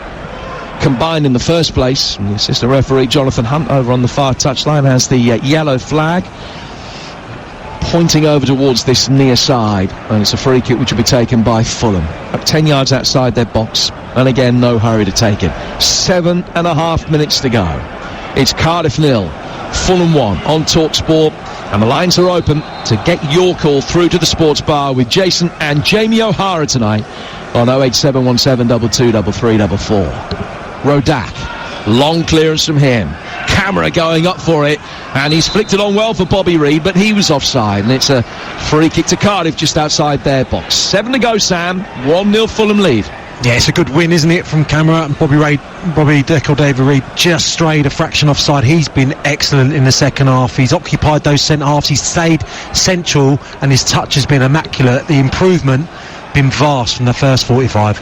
combined in the first place. And the assistant referee Jonathan Hunt over on the far touchline has the yellow flag pointing over towards this near side, and it's a free kick which will be taken by Fulham up 10 yards outside their box, and again no hurry to take it. 7.5 minutes to go. It's Cardiff 0, Fulham 1 on Talksport, and the lines are open to get your call through to the sports bar with Jason and Jamie O'Hara tonight on 08717 223344. Rodak, long clearance from him. Camera going up for it, and he's flicked it on well for Bobby Reid, but he was offside, and it's a free kick to Cardiff just outside their box. 7 to go, Sam. 1-0 Fulham lead. Yeah, it's a good win, isn't it, from Camera, and Bobby Deco David Reid just strayed a fraction offside. He's been excellent in the second half. He's occupied those centre halves. He's stayed central, and his touch has been immaculate. The improvement been vast from the first 45.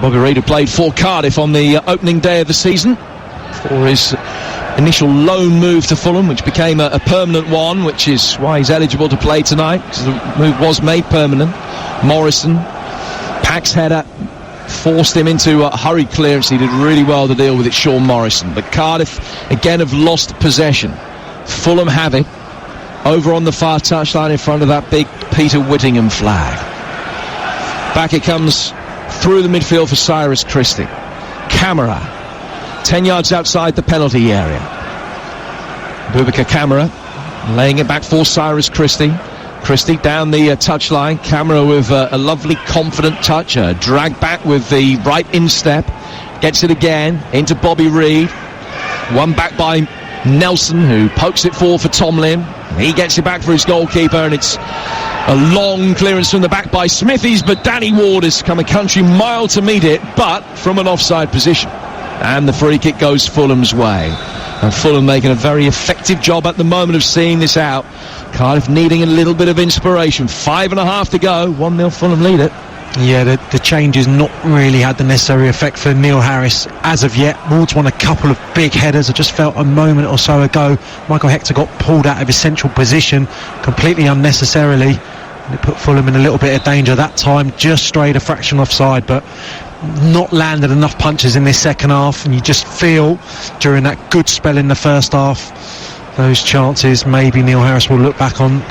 Bobby Reid, who played for Cardiff on the opening day of the season for his initial loan move to Fulham, which became a permanent one, which is why he's eligible to play tonight, because the move was made permanent. Morrison, Pack's header forced him into a hurried clearance. He did really well to deal with it, Sean Morrison. But Cardiff again have lost possession. Fulham have it over on the far touchline in front of that big Peter Whittingham flag. Back it comes through the midfield for Cyrus Christie. Camera 10 yards outside the penalty area. Boubacar Camera laying it back for Cyrus Christie. Christie down the touchline. Camera with a lovely confident touch, drag back with the right instep, gets it again into Bobby Reid. One back by Nelson, who pokes it forward for Tomlin. He gets it back for his goalkeeper, and it's a long clearance from the back by Smithies, but Danny Ward has come a country mile to meet it, but from an offside position. And the free kick goes Fulham's way. And Fulham making a very effective job at the moment of seeing this out. Cardiff needing a little bit of inspiration. 5.5 to go. 1-0 Fulham lead it. Yeah, the change has not really had the necessary effect for Neil Harris as of yet. Ward's won a couple of big headers. I just felt a moment or so ago Michael Hector got pulled out of his central position completely unnecessarily, and it put Fulham in a little bit of danger. That time just strayed a fraction offside, but not landed enough punches in this second half, and you just feel during that good spell in the first half, those chances maybe Neil Harris will look back on.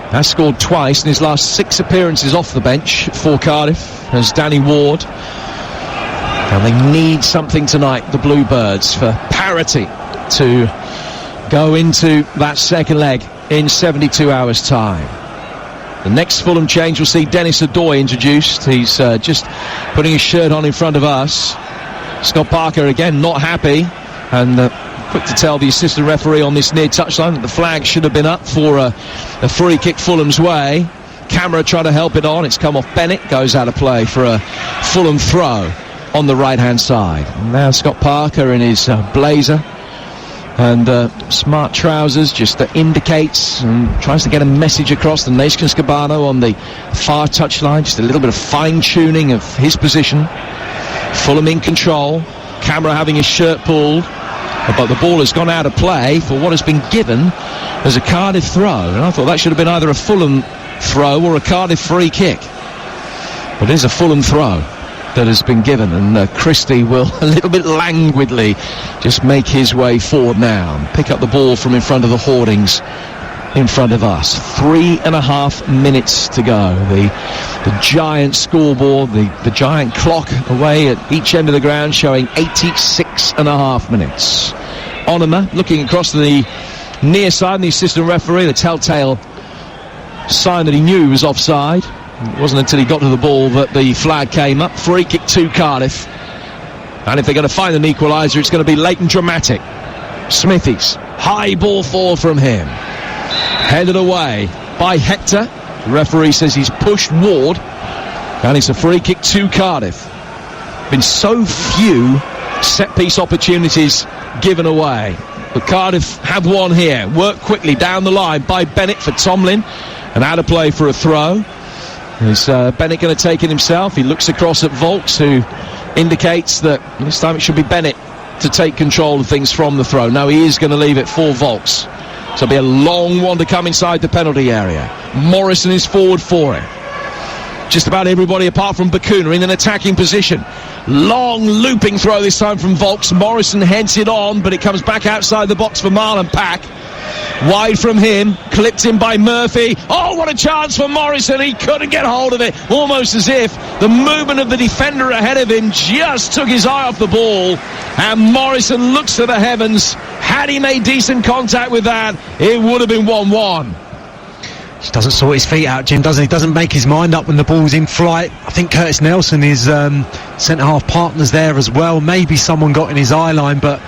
Has scored twice in his last 6 appearances off the bench for Cardiff as Danny Ward. And they need something tonight, the Bluebirds, for parity to go into that second leg in 72 hours time. The next Fulham change will see Dennis Adoy introduced. He's just putting his shirt on in front of us. Scott Parker again not happy, and quick to tell the assistant referee on this near touchline that the flag should have been up for a free kick Fulham's way. Camera trying to help it on. It's come off Bennett, goes out of play for a Fulham throw on the right hand side. And now Scott Parker in his blazer and smart trousers just indicates and tries to get a message across to Nations Cabano on the far touchline. Just a little bit of fine tuning of his position. Fulham in control. Camera having his shirt pulled, but the ball has gone out of play for what has been given as a Cardiff throw, and I thought that should have been either a Fulham throw or a Cardiff free kick. But it is a Fulham throw that has been given, and Christie will a little bit languidly just make his way forward now and pick up the ball from in front of the hoardings in front of us. 3.5 minutes to go. The giant scoreboard, the giant clock away at each end of the ground showing 86.5 minutes. Onema looking across to the near side, and the assistant referee, the telltale sign that he knew was offside. It wasn't until he got to the ball that the flag came up. Free kick to Cardiff, and if they're going to find an equaliser, it's going to be late and dramatic. Smithies, high ball forward from him, headed away by Hector. The referee says he's pushed Ward, and it's a free kick to Cardiff. Been so few set-piece opportunities given away, but Cardiff have one here. Worked quickly down the line by Bennett for Tomlin, and out of play for a throw. Is Bennett going to take it himself? He looks across at Volks, who indicates that this time it should be Bennett to take control of things from the throw. No, he is going to leave it for Volks. So it'll be a long one to come inside the penalty area. Morrison is forward for it. Just about everybody apart from Bakuna in an attacking position. Long looping throw this time from Volks. Morrison heads it on, but it comes back outside the box for Marlon Pack. Wide from him, clipped in by Murphy. Oh, what a chance for Morrison. He couldn't get hold of it. Almost as if the movement of the defender ahead of him just took his eye off the ball. And Morrison looks to the heavens. Had he made decent contact with that, it would have been 1-1. He doesn't sort his feet out, Jim, does he? He doesn't make his mind up when the ball's in flight. I think Curtis Nelson is centre-half partners there as well. Maybe someone got in his eye line, but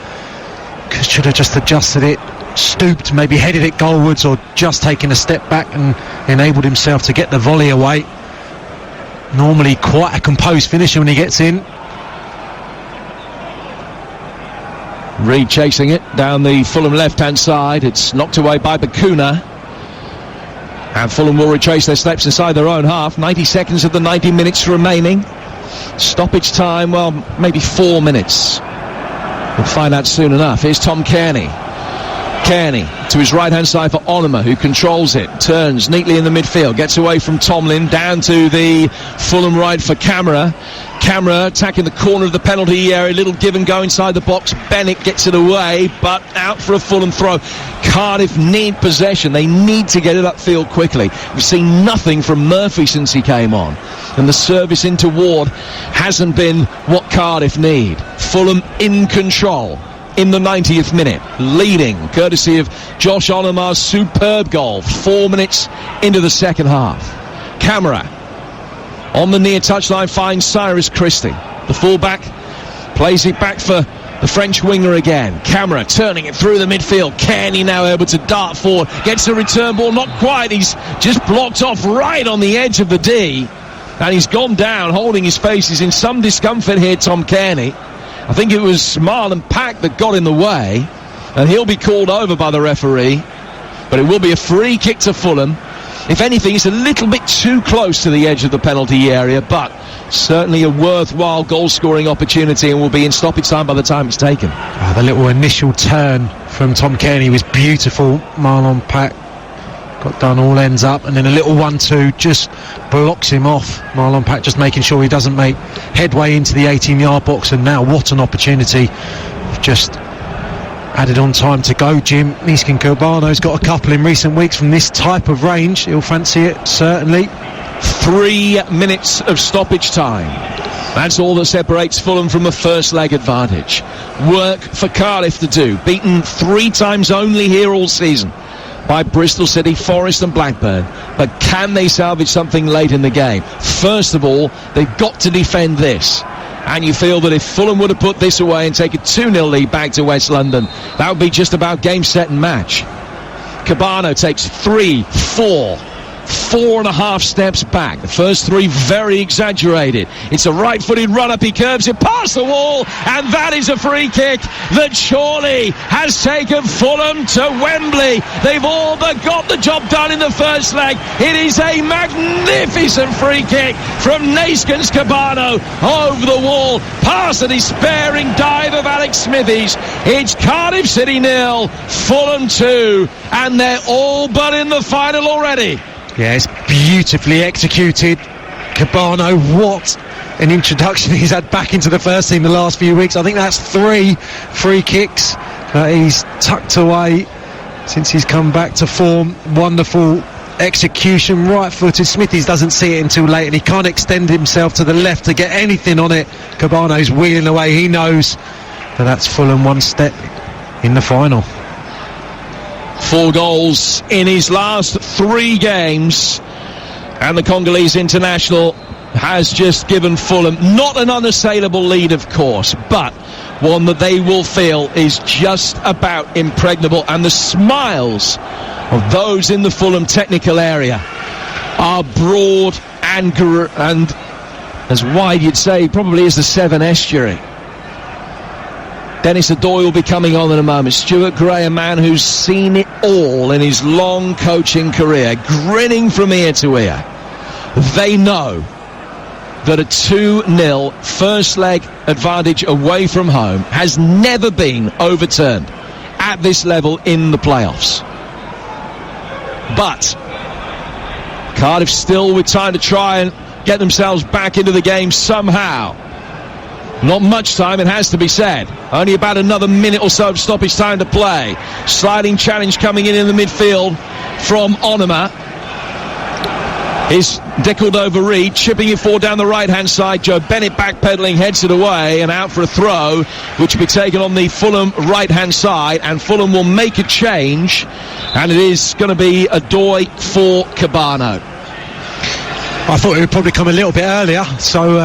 should have just adjusted it, stooped, maybe headed it goalwards, or just taken a step back and enabled himself to get the volley away. Normally quite a composed finisher when he gets in. Reed chasing it down the Fulham left-hand side. It's knocked away by Bakuna. And Fulham will retrace their steps inside their own half. 90 seconds of the 90 minutes remaining. Stoppage time, well, maybe 4 minutes. We'll find out soon enough. Here's Tom Kearney. Kearney to his right-hand side for Onuma, who controls it. Turns neatly in the midfield. Gets away from Tomlin. Down to the Fulham right for Camera. Camera attacking the corner of the penalty area. Little give and go inside the box. Bennett gets it away, but out for a Fulham throw. Cardiff need possession. They need to get it upfield quickly. We've seen nothing from Murphy since he came on. And the service into Ward hasn't been what Cardiff need. Fulham in control in the 90th minute, leading courtesy of Josh Onomar's superb goal 4 minutes into the second half. Camera on the near touchline finds Cyrus Christie. The fullback plays it back for the French winger again. Camera turning it through the midfield. Kearney now able to dart forward. Gets the return ball, not quite. He's just blocked off right on the edge of the D. And he's gone down, holding his face. He's in some discomfort here, Tom Kearney. I think it was Marlon Pack that got in the way. And he'll be called over by the referee. But it will be a free kick to Fulham. If anything, it's a little bit too close to the edge of the penalty area, but certainly a worthwhile goal-scoring opportunity, and will be in stoppage time by the time it's taken. The little initial turn from Tom Kearney was beautiful. Marlon Pack got done all ends up, and then a little 1-2 just blocks him off. Marlon Pack just making sure he doesn't make headway into the 18-yard box, and now what an opportunity. Just added on time to go, Jim. Niskin Kobano's got a couple in recent weeks from this type of range. He'll fancy it, certainly. 3 minutes of stoppage time. That's all that separates Fulham from a first leg advantage. Work for Cardiff to do. Beaten 3 times only here all season by Bristol City, Forest and Blackburn. But can they salvage something late in the game? First of all, they've got to defend this. And you feel that if Fulham would have put this away and take a 2-0 lead back to West London, that would be just about game, set and match. Cabano takes 3, 4 and a half steps back. The first 3 very exaggerated. It's a right-footed run-up. He curves it past the wall, and that is a free kick that surely has taken Fulham to Wembley. They've all but got the job done in the first leg. It is a magnificent free kick from Naskins Cabano over the wall, past the despairing dive of Alex Smithies. It's Cardiff City 0, Fulham 2, and they're all but in the final already. Yeah, it's beautifully executed. Cabano, what an introduction he's had back into the first team the last few weeks. I think that's 3 free kicks that he's tucked away since he's come back to form. Wonderful execution, right-footed. Smithies doesn't see it until late, and he can't extend himself to the left to get anything on it. Cabano's wheeling away. He knows that that's Fulham one step in the final. 4 goals in his last 3 games, and the Congolese international has just given Fulham not an unassailable lead, of course, but one that they will feel is just about impregnable. And the smiles of those in the Fulham technical area are broad and as wide, you'd say, probably as the Severn estuary. Dennis Adoy will be coming on in a moment. Stuart Gray, a man who's seen it all in his long coaching career, grinning from ear to ear. They know that a 2-0 first leg advantage away from home has never been overturned at this level in the playoffs. But Cardiff still with time to try and get themselves back into the game somehow. Not much time, it has to be said. Only about another minute or so of stoppage time to play. Sliding challenge coming in the midfield from Onuma. Is deckled over Reed, chipping it forward down the right-hand side. Joe Bennett backpedaling, heads it away, and out for a throw, which will be taken on the Fulham right-hand side, and Fulham will make a change, and it is going to be Adoy for Cabano. I thought it would probably come a little bit earlier, so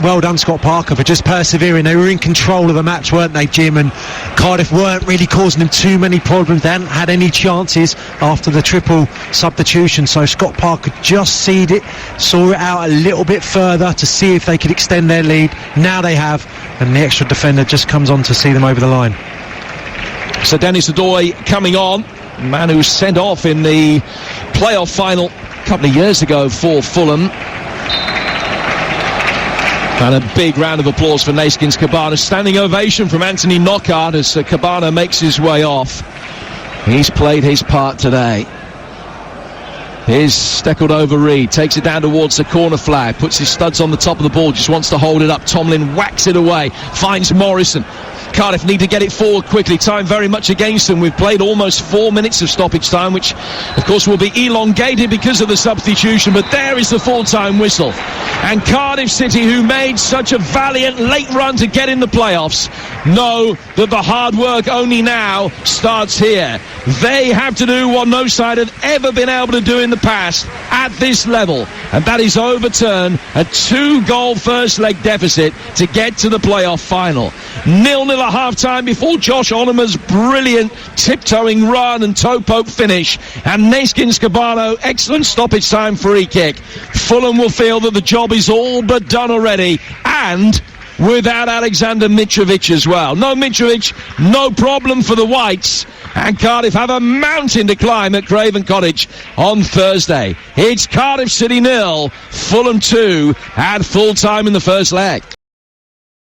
well done Scott Parker for just persevering. They were in control of the match, weren't they, Jim? And Cardiff weren't really causing them too many problems. They hadn't had any chances after the triple substitution, so Scott Parker just saw it out a little bit further to see if they could extend their lead. Now they have, and the extra defender just comes on to see them over the line. So Dennis Adoy coming on, the man who was sent off in the playoff final a couple of years ago for Fulham. And a big round of applause for Neeskens Cabana. Standing ovation from Anthony Knockaert as Cabana makes his way off. He's played his part today. Here's Steckled over Reed, takes it down towards the corner flag, puts his studs on the top of the ball, just wants to hold it up. Tomlin whacks it away, finds Morrison. Cardiff need to get it forward quickly. Time very much against them. We've played almost 4 minutes of stoppage time, which of course will be elongated because of the substitution, but there is the full-time whistle. And Cardiff City, who made such a valiant late run to get in the playoffs, know that the hard work only now starts here. They have to do what no side have ever been able to do in the past at this level, and that is overturn a 2-goal first leg deficit to get to the playoff final. 0-0 at half-time before Josh Onuma's brilliant tiptoeing run and toe poke finish, and Neeskens Cabano, excellent stoppage time free kick. Fulham will feel that the job is all but done already, and without Alexander Mitrovic as well. No Mitrovic, no problem for the Whites, and Cardiff have a mountain to climb at Craven Cottage on Thursday. It's Cardiff City 0, Fulham 2 at full time in the first leg.